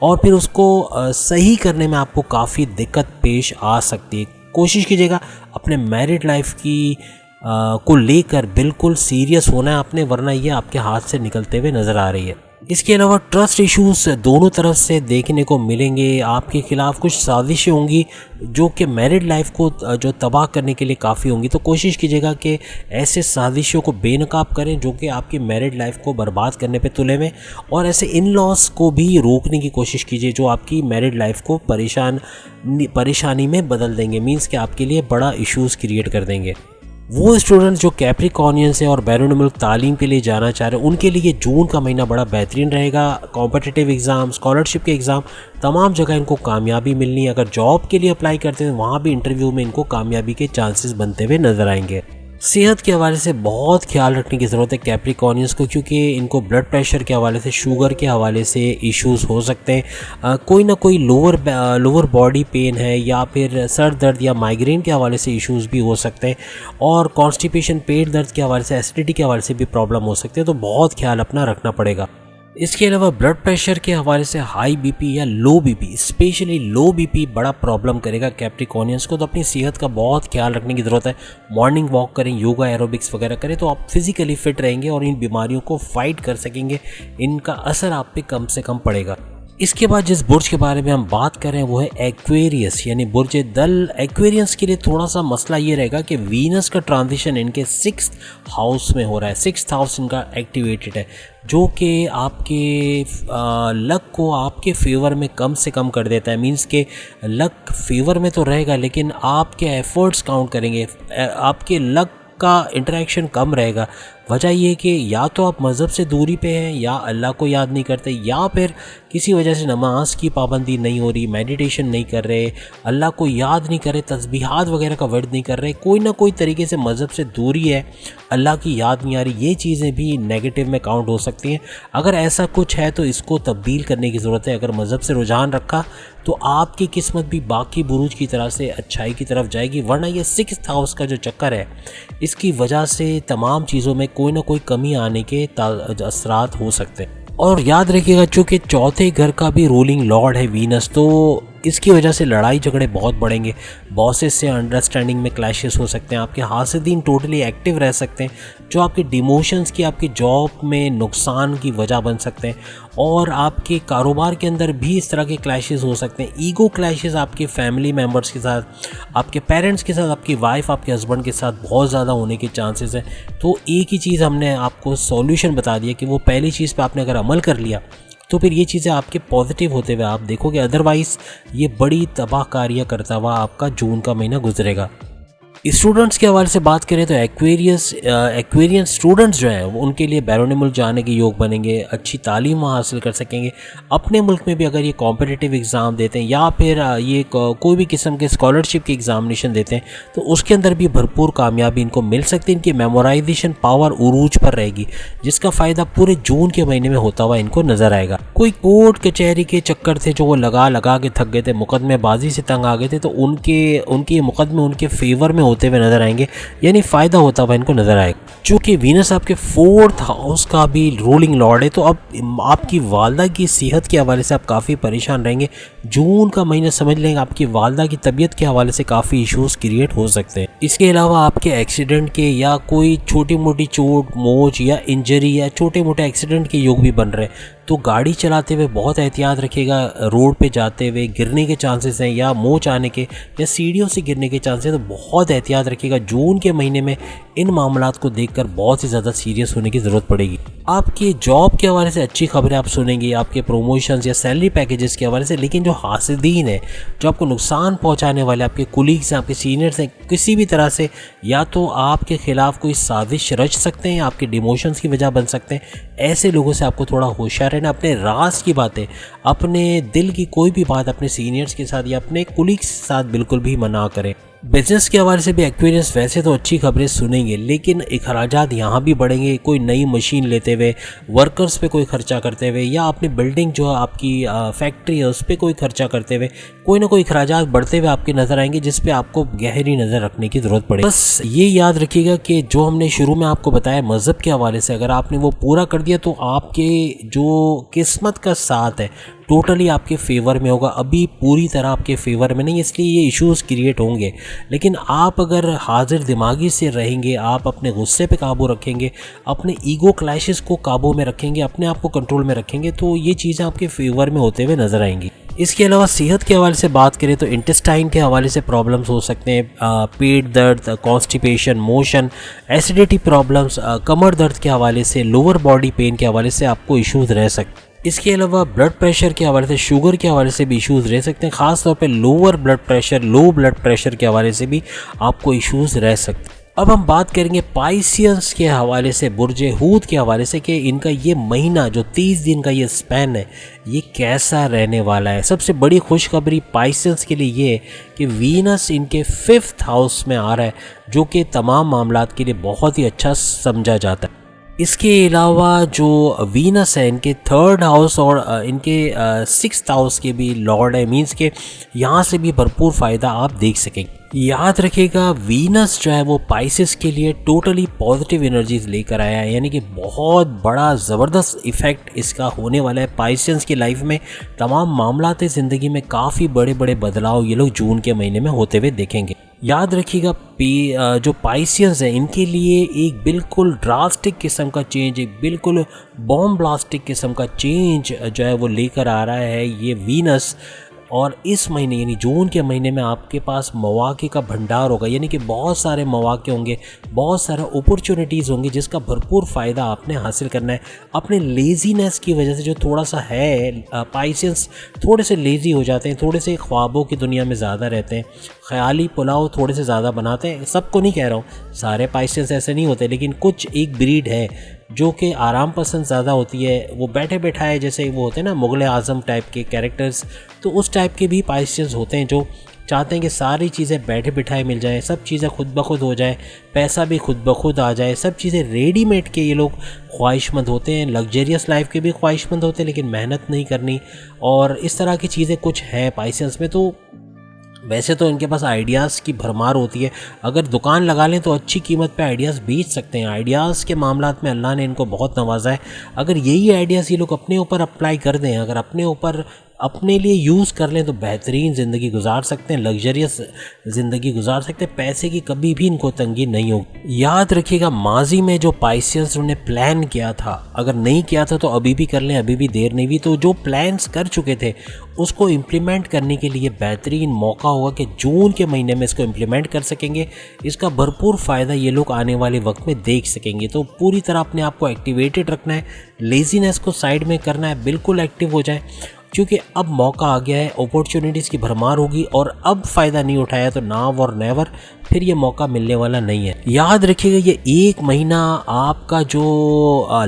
और फिर उसको सही करने में आपको काफ़ी दिक्कत पेश आ सकती है। कोशिश कीजिएगा अपने मैरिड लाइफ की को लेकर बिल्कुल सीरियस होना है आपने, वरना ये आपके हाथ से निकलते हुए नज़र आ रही है। इसके अलावा ट्रस्ट इश्यूज दोनों तरफ से देखने को मिलेंगे। आपके खिलाफ कुछ साजिशें होंगी जो कि मैरिड लाइफ को जो तबाह करने के लिए काफ़ी होंगी। तो कोशिश कीजिएगा कि ऐसे साजिशों को बेनकाब करें जो कि आपकी मैरिड लाइफ को बर्बाद करने पे तुले में, और ऐसे इन लॉस को भी रोकने की कोशिश कीजिए जो आपकी मैरिड लाइफ को परेशानी में बदल देंगे। मीन्स कि आपके लिए बड़ा इश्यूज़ क्रिएट कर देंगे। वो स्टूडेंट्स जो कैप्रिकॉर्नियंस है और बैरून मुल्क तालीम के लिए जाना चाह रहे हैं, उनके लिए जून का महीना बड़ा बेहतरीन रहेगा। कॉम्पिटिटिव एग्ज़ाम, स्कॉलरशिप के एग्ज़ाम, तमाम जगह इनको कामयाबी मिलनी है। अगर जॉब के लिए अप्लाई करते हैं वहाँ भी इंटरव्यू में इनको कामयाबी के चांसेस बनते हुए नज़र आएंगे। सेहत के हवाले से बहुत ख्याल रखने की ज़रूरत है कैप्रिकॉर्नियंस को, क्योंकि इनको ब्लड प्रेशर के हवाले से, शुगर के हवाले से इश्यूज़ हो सकते हैं। कोई ना कोई लोअर बॉडी पेन है या फिर सर दर्द या माइग्रेन के हवाले से इश्यूज़ भी हो सकते हैं, और कॉन्स्टिपेशन, पेट दर्द के हवाले से, एसिडिटी के हवाले से भी प्रॉब्लम हो सकती है। तो बहुत ख्याल अपना रखना पड़ेगा। इसके अलावा ब्लड प्रेशर के हवाले से हाई बीपी या लो बीपी, स्पेशली लो बीपी बड़ा प्रॉब्लम करेगा कैप्रिकॉर्नियंस को। तो अपनी सेहत का बहुत ख्याल रखने की ज़रूरत है। मॉर्निंग वॉक करें, योगा एरोबिक्स वगैरह करें तो आप फिज़िकली फिट रहेंगे और इन बीमारियों को फाइट कर सकेंगे। इनका असर आप पे कम से कम पड़ेगा। इसके बाद जिस बुर्ज के बारे में हम बात कर रहे हैं वो है एक्वेरियस यानी बुर्ज दल। एक्वेरियंस के लिए थोड़ा सा मसला ये रहेगा कि वीनस का ट्रांजिशन इनके 6th हाउस में हो रहा है। 6th हाउस इनका एक्टिवेटेड है, जो कि आपके लक को आपके फेवर में कम से कम कर देता है। मींस के लक फेवर में तो रहेगा लेकिन आपके एफर्ट्स काउंट करेंगे, आपके लक का इंटरेक्शन कम रहेगा। वजह ये कि या तो आप मज़हब से दूरी पे हैं, या अल्लाह को याद नहीं करते, या फिर किसी वजह से नमाज की पाबंदी नहीं हो रही, मेडिटेशन नहीं कर रहे, अल्लाह को याद नहीं कर रहे, तस्बीहात वगैरह का वर्ड नहीं कर रहे, कोई ना कोई तरीके से मज़हब से दूरी है, अल्लाह की याद नहीं आ रही। ये चीज़ें भी नेगेटिव में काउंट हो सकती हैं। अगर ऐसा कुछ है तो इसको तब्दील करने की ज़रूरत है। अगर मज़हब से रुझान रखा तो आपकी किस्मत भी बाकी बुरूज की तरह से अच्छाई की तरफ जाएगी, वरना ये 6th हाउस का जो चक्कर है इसकी वजह से तमाम चीज़ों में कोई ना कोई कमी आने के असरात हो सकते हैं। और याद रखिएगा चूँकि चौथे घर का भी रूलिंग लॉर्ड है वीनस, तो इसकी वजह से लड़ाई झगड़े बहुत बढ़ेंगे। बॉसेस से अंडरस्टैंडिंग में क्लैशेस हो सकते हैं। आपके हासिदीन टोटली एक्टिव रह सकते हैं, जो आपके डिमोशंस की, आपकी जॉब में नुकसान की वजह बन सकते हैं। और आपके कारोबार के अंदर भी इस तरह के क्लैशेस हो सकते हैं। ईगो क्लैशेस आपके फैमिली मेम्बर्स के साथ, आपके पेरेंट्स के साथ, आपकी वाइफ, आपके हस्बैंड के साथ बहुत ज़्यादा होने के चांसेस हैं। तो एक ही चीज़ हमने आपको सॉल्यूशन बता दिया कि वो पहली चीज़ पे आपने अगर अमल कर लिया तो फिर ये चीज़ें आपके पॉजिटिव होते हुए आप देखोगे। अदरवाइज़ ये बड़ी तबाहकारियाँ करता हुआ आपका जून का महीना गुजरेगा। स्टूडेंट्स के हवाले से बात करें तो एक्वेरियन स्टूडेंट्स जो हैं वो उनके लिए बैरून मुल्क जाने के योग बनेंगे, अच्छी तालीम वहाँ हासिल कर सकेंगे। अपने मुल्क में भी अगर ये कॉम्पिटिटिव एग्ज़ाम देते हैं या फिर ये कोई भी किस्म के स्कॉलरशिप के एग्ज़ामिनेशन देते हैं तो उसके अंदर भी भरपूर कामयाबी इनको मिल सकती है। इनकी मेमोराइजेशन पावर उरूज पर रहेगी, जिसका फ़ायदा पूरे जून के महीने में होता हुआ इनको नज़र आएगा। कोई कोर्ट कचहरी के चक्कर थे जो वो लगा के थक गए थे, मुकदमेबाजी से तंग आ गए थे, तो उनके मुकदमे उनके फेवर में होते हुए नजर आएंगे, यानी फ़ायदा होता हुआ इनको नजर आएगा। चूँकि वीनस आपके 4th हाउस का भी रूलिंग लॉर्ड है, तो अब आपकी वालदा की सेहत के हवाले से आप काफ़ी परेशान रहेंगे। जून का महीना समझ लेंगे, आपकी वालदा की तबीयत के हवाले से काफ़ी इश्यूज़ क्रिएट हो सकते हैं। इसके अलावा आपके एक्सीडेंट के या कोई छोटी मोटी चोट मोच या इंजरी या छोटे मोटे एक्सीडेंट के योग भी बन रहे हैं, तो गाड़ी चलाते हुए बहुत एहतियात रखिएगा। रोड पे जाते हुए गिरने के चांसेस हैं या मोच आने के या सीढ़ियों से गिरने के चांसेस हैं, तो बहुत एहतियात रखिएगा। जून के महीने में इन मामलात को देखकर बहुत ही ज़्यादा सीरियस होने की ज़रूरत पड़ेगी। आपकी जॉब के हवाले से अच्छी खबरें आप सुनेंगे, आपके प्रमोशंस या सैलरी पैकेजेस के हवाले से, लेकिन जो हासिदीन है, जो आपको नुकसान पहुंचाने वाले आपके कुलीग्स हैं, आपके सीनियर्स हैं, किसी भी तरह से या तो आपके खिलाफ कोई साजिश रच सकते हैं या आपके डिमोशंस की वजह बन सकते हैं। ऐसे लोगों से आपको थोड़ा होशियार रहना। अपने राज की बातें, अपने दिल की कोई भी बात अपने सीनियर्स के साथ या अपने कुलीग्स के साथ बिल्कुल भी मना करें। बिजनेस के हवाले से भी एक्वेरियंस वैसे तो अच्छी खबरें सुनेंगे, लेकिन अखराजात यहाँ भी बढ़ेंगे। कोई नई मशीन लेते हुए, वर्कर्स पे कोई खर्चा करते हुए या अपनी बिल्डिंग जो है आपकी फैक्ट्री है उस पर कोई खर्चा करते हुए कोई ना कोई अखराजात बढ़ते हुए आपके नज़र आएंगे, जिस पे आपको गहरी नज़र रखने की ज़रूरत पड़ेगी। बस ये याद रखिएगा कि जो हमने शुरू में आपको बताया मज़हब के हवाले से, अगर आपने वो पूरा कर दिया तो आपके जो किस्मत का साथ है टोटली आपके फेवर में होगा। अभी पूरी तरह आपके फेवर में नहीं, इसलिए ये इश्यूज़ क्रिएट होंगे, लेकिन आप अगर हाजिर दिमागी से रहेंगे, आप अपने गुस्से पे काबू रखेंगे, अपने ईगो क्लैशेस को काबू में रखेंगे, अपने आप को कंट्रोल में रखेंगे, तो ये चीज़ें आपके फेवर में होते हुए नज़र आएंगी। इसके अलावा सेहत के हवाले से बात करें तो इंटेस्टाइन के हवाले से प्रॉब्लम्स हो सकते हैं। पेट दर्द, कॉन्स्टिपेशन, मोशन, एसिडिटी प्रॉब्लम्स, कमर दर्द के हवाले से, लोअर बॉडी पेन के हवाले से आपको इश्यूज़ रह सकते हैं। इसके अलावा ब्लड प्रेशर के हवाले से, शुगर के हवाले से भी इश्यूज़ रह सकते हैं। ख़ास तौर पे lower blood pressure, low blood pressure के हवाले से भी आपको इश्यूज़ रह सकते हैं। अब हम बात करेंगे पाइसियंस के हवाले से, बुर्ज हूत के हवाले से, कि इनका ये महीना जो 30 दिन का ये स्पैन है ये कैसा रहने वाला है। सबसे बड़ी खुशखबरी पाइसियंस के लिए ये है कि वीनस इनके 5th हाउस में आ रहा है, जो कि तमाम मामलात के लिए बहुत ही अच्छा समझा जाता है। इसके अलावा जो वीनस है इनके 3rd हाउस और इनके 6th हाउस के भी लॉर्ड है, मींस के यहाँ से भी भरपूर फ़ायदा आप देख सकेंगे। याद रखिएगा वीनस जो है वो पाइसेस के लिए टोटली पॉजिटिव एनर्जीज लेकर आया है, यानी कि बहुत बड़ा ज़बरदस्त इफ़ेक्ट इसका होने वाला है पाइसेंस की लाइफ में। तमाम मामलात ज़िंदगी में काफ़ी बड़े बड़े बदलाव ये लोग जून के महीने में होते हुए देखेंगे। याद रखिएगा जो पाइसियंस हैं इनके लिए एक बिल्कुल ड्रास्टिक किस्म का चेंज, एक बिल्कुल बॉम्ब ब्लास्टिक किस्म का चेंज जो है वो लेकर आ रहा है ये वीनस। और इस महीने यानी जून के महीने में आपके पास मौके का भंडार होगा, यानी कि बहुत सारे मौके होंगे, बहुत सारा अपॉर्चुनिटीज़ होंगे, जिसका भरपूर फ़ायदा आपने हासिल करना है। अपने लेज़ीनेस की वजह से जो थोड़ा सा है, पाइसियंस थोड़े से लेज़ी हो जाते हैं, थोड़े से ख्वाबों की दुनिया में ज़्यादा रहते हैं, ख्याली पुलाव थोड़े से ज़्यादा बनाते हैं। सबको नहीं कह रहा हूँ, सारे पाइसियंस ऐसे नहीं होते, लेकिन कुछ एक ब्रीड है जो कि आराम पसंद ज़्यादा होती है। वो बैठे बैठाए जैसे वो होते हैं ना मुग़ल आज़म टाइप के कैरेक्टर्स, तो उस टाइप के भी पाइसियंस होते हैं जो चाहते हैं कि सारी चीज़ें बैठे बिठाए मिल जाएं, सब चीज़ें खुद ब खुद हो जाए, पैसा भी खुद ब खुद आ जाए, सब चीज़ें रेडीमेड के ये लोग ख्वाहिशमंद होते हैं। लग्जरियस लाइफ के भी ख्वाहिशमंद होते हैं, लेकिन मेहनत नहीं करनी, और इस तरह की चीज़ें कुछ हैं पाइसियंस में। तो वैसे तो इनके पास आइडियाज़ की भरमार होती है, अगर दुकान लगा लें तो अच्छी कीमत पे आइडियाज़ बेच सकते हैं। आइडियाज़ के मामलात में अल्लाह ने इनको बहुत नवाजा है। अगर यही आइडियाज़ ये लोग अपने ऊपर अप्लाई कर दें, अगर अपने ऊपर अपने लिए यूज़ कर लें, तो बेहतरीन ज़िंदगी गुजार सकते हैं, लग्जरियस ज़िंदगी गुजार सकते हैं, पैसे की कभी भी इनको तंगी नहीं होगी। याद रखिएगा माजी में जो पाइसियंस ने प्लान किया था, अगर नहीं किया था तो अभी भी कर लें, अभी भी देर नहीं हुई। तो जो प्लान्स कर चुके थे उसको इम्प्लीमेंट करने के लिए बेहतरीन मौका हुआ कि जून के महीने में इसको इम्प्लीमेंट कर सकेंगे। इसका भरपूर फ़ायदा ये लोग आने वाले वक्त में देख सकेंगे। तो पूरी तरह अपने आप को एक्टिवेटेड रखना है, लेज़ीनेस को साइड में करना है, बिल्कुल एक्टिव हो जाए, क्योंकि अब मौका आ गया है, अपॉर्चुनिटीज़ की भरमार होगी, और अब फ़ायदा नहीं उठाया तो नाव और नेवर फिर ये मौका मिलने वाला नहीं है। याद रखिएगा ये 1 महीना आपका जो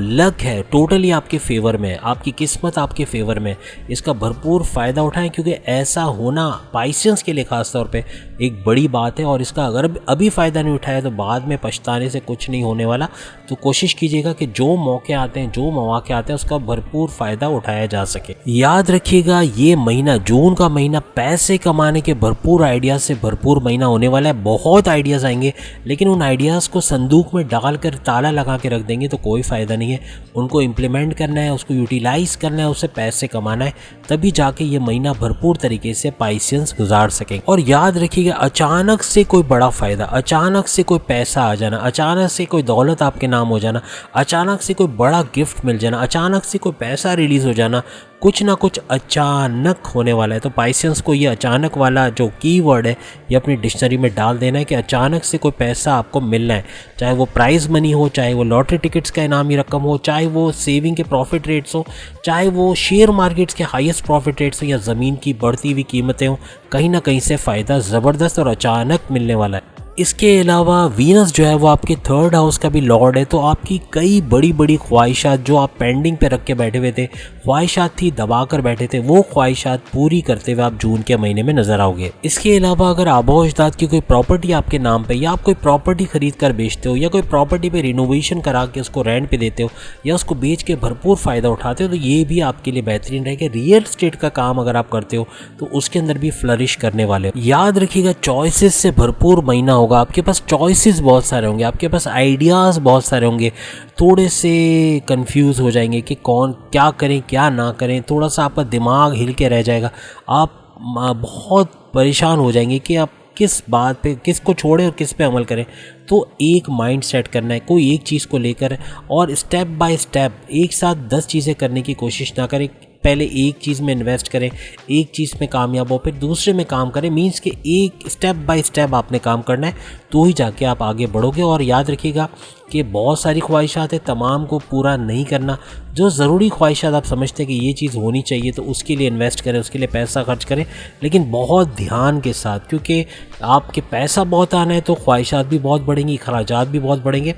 लक है टोटली आपके फेवर में, आपकी किस्मत आपके फेवर में, इसका भरपूर फ़ायदा उठाएं, क्योंकि ऐसा होना पाइसेंस के लिए ख़ास तौर पे एक बड़ी बात है। और इसका अगर अभी फ़ायदा नहीं उठाया तो बाद में पछताने से कुछ नहीं होने वाला। तो कोशिश कीजिएगा कि जो मौके आते हैं, जो मौके आते हैं, उसका भरपूर फ़ायदा उठाया जा सके। याद रखिएगा ये महीना, जून का महीना, पैसे कमाने के भरपूर आइडियाज़ से भरपूर महीना होने वाला है। बहुत आइडियाज़ आएंगे, लेकिन उन आइडियाज़ को संदूक में डालकर ताला लगा के रख देंगे तो कोई फ़ायदा नहीं है। उनको इम्प्लीमेंट करना है, उसको यूटिलाइज़ करना है, उससे पैसे कमाना है, तभी जाके ये महीना भरपूर तरीके से पाइसेंस गुजार सकें। और याद रखिएगा अचानक से कोई बड़ा फ़ायदा, अचानक से कोई पैसा आ जाना, अचानक से कोई दौलत आपके नाम हो जाना, अचानक से कोई बड़ा गिफ्ट मिल जाना, अचानक से कोई पैसा रिलीज़ हो जाना, कुछ ना कुछ अचानक होने वाला है। तो पाइसेंस को ये अचानक वाला जो कीवर्ड है ये अपनी डिक्शनरी में डाल देना है कि अचानक से कोई पैसा आपको मिलना है, चाहे वो प्राइज़ मनी हो, चाहे वो लॉटरी टिकट्स का इनामी रकम हो, चाहे वो सेविंग के प्रॉफिट रेट्स हो, चाहे वो शेयर मार्केट्स के हाईएस्ट प्रॉफिट रेट्स हो, या ज़मीन की बढ़ती हुई कीमतें हों, कहीं ना कहीं से फ़ायदा ज़बरदस्त और अचानक मिलने वाला है। इसके अलावा वीनस जो है वो आपके 3rd हाउस का भी लॉर्ड है, तो आपकी कई बड़ी बड़ी ख्वाहिशात जो आप पेंडिंग पे रख के बैठे हुए थे, ख्वाहिशात थी दबा कर बैठे थे, वो ख्वाहिशात पूरी करते हुए आप जून के महीने में नजर आओगे। इसके अलावा अगर आबो अजदाद की कोई प्रॉपर्टी आपके नाम पे, या आप कोई प्रॉपर्टी खरीद कर बेचते हो, या कोई प्रॉपर्टी पे रिनोवेशन करा के उसको रेंट पे देते हो, या उसको बेच के भरपूर फ़ायदा उठाते हो, तो ये भी आपके लिए बेहतरीन रहेगा। रियल स्टेट का काम अगर आप करते हो तो उसके अंदर भी फ्लरिश करने वाले हो। याद रखिएगा चॉइसेस से भरपूर महीना होगा, आपके पास चॉइसेस बहुत सारे होंगे, आपके पास आइडियाज़ बहुत सारे होंगे, थोड़े से कंफ्यूज हो जाएंगे कि कौन क्या करें क्या ना करें, थोड़ा सा आपका दिमाग हिल के रह जाएगा, आप बहुत परेशान हो जाएंगे कि आप किस बात पे, किसको छोड़ें और किस पे अमल करें। तो एक माइंड सेट करना है कोई एक चीज़ को लेकर, और स्टेप बाय स्टेप एक साथ 10 चीज़ें करने की कोशिश ना करें। पहले एक चीज़ में इन्वेस्ट करें, एक चीज़ में कामयाब हो, फिर दूसरे में काम करें। मीन्स कि एक स्टेप बाय स्टेप आपने काम करना है, तो ही जाके आप आगे बढ़ोगे। और याद रखिएगा कि बहुत सारी ख्वाहिशात है, तमाम को पूरा नहीं करना। जो ज़रूरी ख्वाहिशात आप समझते हैं कि ये चीज़ होनी चाहिए, तो उसके लिए इन्वेस्ट करें, उसके लिए पैसा खर्च करें, लेकिन बहुत ध्यान के साथ, क्योंकि आपके पैसा बहुत आना है तो ख्वाहिशात भी बहुत बढ़ेंगी, अखराजात भी बहुत बढ़ेंगे,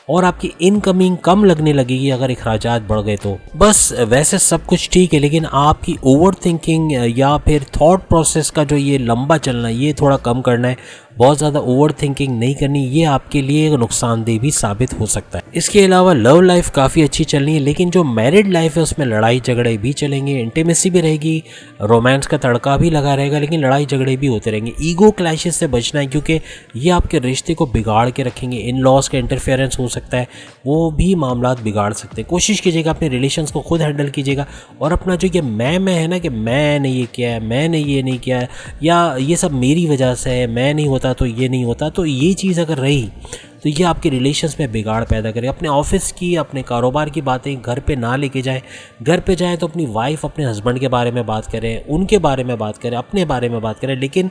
और आपकी इनकमिंग कम लगने लगेगी अगर अखराजात बढ़ गए तो। बस वैसे सब कुछ ठीक है, लेकिन आपकी ओवर थिंकिंग या फिर थॉट प्रोसेस का जो ये लंबा चलना, ये थोड़ा कम करना है। बहुत ज़्यादा ओवर थिंकिंग नहीं करनी, ये आपके लिए नुकसानदेह भी साबित हो सकता है। इसके अलावा लव लाइफ काफ़ी अच्छी चलनी है, लेकिन जो मैरिड लाइफ है उसमें लड़ाई झगड़े भी चलेंगे, इंटीमेसी भी रहेगी, रोमांस का तड़का भी लगा रहेगा, लेकिन लड़ाई झगड़े भी होते रहेंगे। ईगो क्लैशेस से बचना है, क्योंकि ये आपके रिश्ते को बिगाड़ के रखेंगे। इन लॉज का इंटरफेरेंस हो सकता है, वो भी मामला बिगाड़ सकते हैं। कोशिश कीजिएगा अपने रिलेशंस को खुद हैंडल कीजिएगा, और अपना जो ये मैं है ना, कि मैंने ये किया है, मैंने ये नहीं किया है, या ये सब मेरी वजह से है, मैं नहीं होता तो ये नहीं होता, तो ये चीज़ अगर रही तो ये आपके रिलेशंस में बिगाड़ पैदा करे। अपने ऑफिस की, अपने कारोबार की बातें घर पे ना लेके जाएं। घर पे जाएं तो अपनी वाइफ, अपने हस्बैंड के बारे में बात करें, उनके बारे में बात करें, अपने बारे में बात करें। लेकिन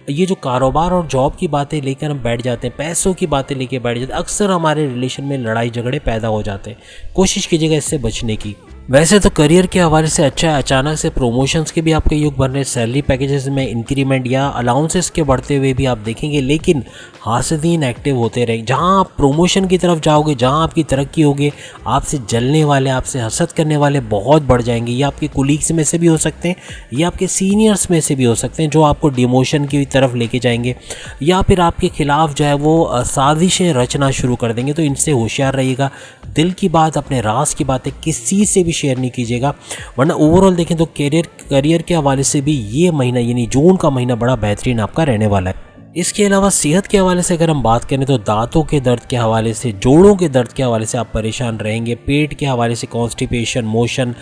ये जो कारोबार और जॉब की बातें लेकर हम बैठ जाते हैं, पैसों की बातें लेके बैठ जाते हैं, अक्सर हमारे रिलेशन में लड़ाई झगड़े पैदा हो जाते हैं। कोशिश कीजिएगा इससे बचने की। वैसे तो करियर के हवाले से अच्छा है, अचानक से प्रोमोशंस के भी आपके योग बन रहे, सैलरी पैकेजेस में इंक्रीमेंट या अलाउंसेस के बढ़ते हुए भी आप देखेंगे, लेकिन हासिदीन एक्टिव होते रहें। जहां आप प्रोमोशन की तरफ जाओगे, जहां आपकी तरक्की होगी, आपसे जलने वाले, आपसे हसद करने वाले बहुत बढ़ जाएंगे। ये आपके कुलीग्स में से भी हो सकते हैं, या आपके सीनियर्स में से भी हो सकते हैं, जो आपको डिमोशन की तरफ लेके जाएंगे, या फिर आपके खिलाफ जो है वो साजिशें रचना शुरू कर देंगे। तो इनसे होशियार रहिएगा। दिल की बात, अपने राज की बातें किसी से भी शेयर नहीं कीजिएगा, वरना ओवरऑल देखें तो करियर के हवाले से भी ये महीना, यानी जून का महीना, बड़ा बेहतरीन आपका रहने वाला है। इसके अलावा सेहत के हवाले से अगर हम बात करें तो दांतों के दर्द के हवाले से, जोड़ों के दर्द के हवाले से आप परेशान रहेंगे। पेट के हवाले से कॉन्स्टिपेशन, मोशन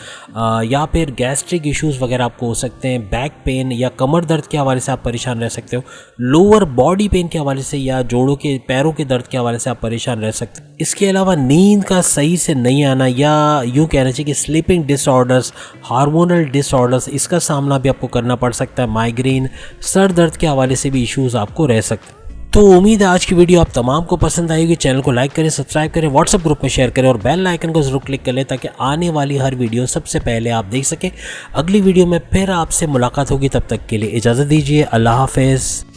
या फिर गैस्ट्रिक इश्यूज़ वगैरह आपको हो सकते हैं। बैक पेन या कमर दर्द के हवाले से आप परेशान रह सकते हो। लोअर बॉडी पेन के हवाले से या जोड़ों के, पैरों के दर्द के हवाले से आप परेशान रह सकते हैं। इसके अलावा नींद का सही से नहीं आना, या यूँ कहना चाहिए कि स्लीपिंग डिसऑर्डर्स, हार्मोनल डिसऑर्डर्स, इसका सामना भी आपको करना पड़ सकता है। माइग्रेन, सर दर्द के हवाले से भी इश्यूज़ आपको रह सकते हैं। तो उम्मीद है आज की वीडियो आप तमाम को पसंद आएगी। चैनल को लाइक करें, सब्सक्राइब करें, व्हाट्सएप ग्रुप में शेयर करें और बेल आइकन को जरूर क्लिक कर लें, ताकि आने वाली हर वीडियो सबसे पहले आप देख सकें। अगली वीडियो में फिर आपसे मुलाकात होगी, तब तक के लिए इजाज़त दीजिए। अल्लाह हाफिज़।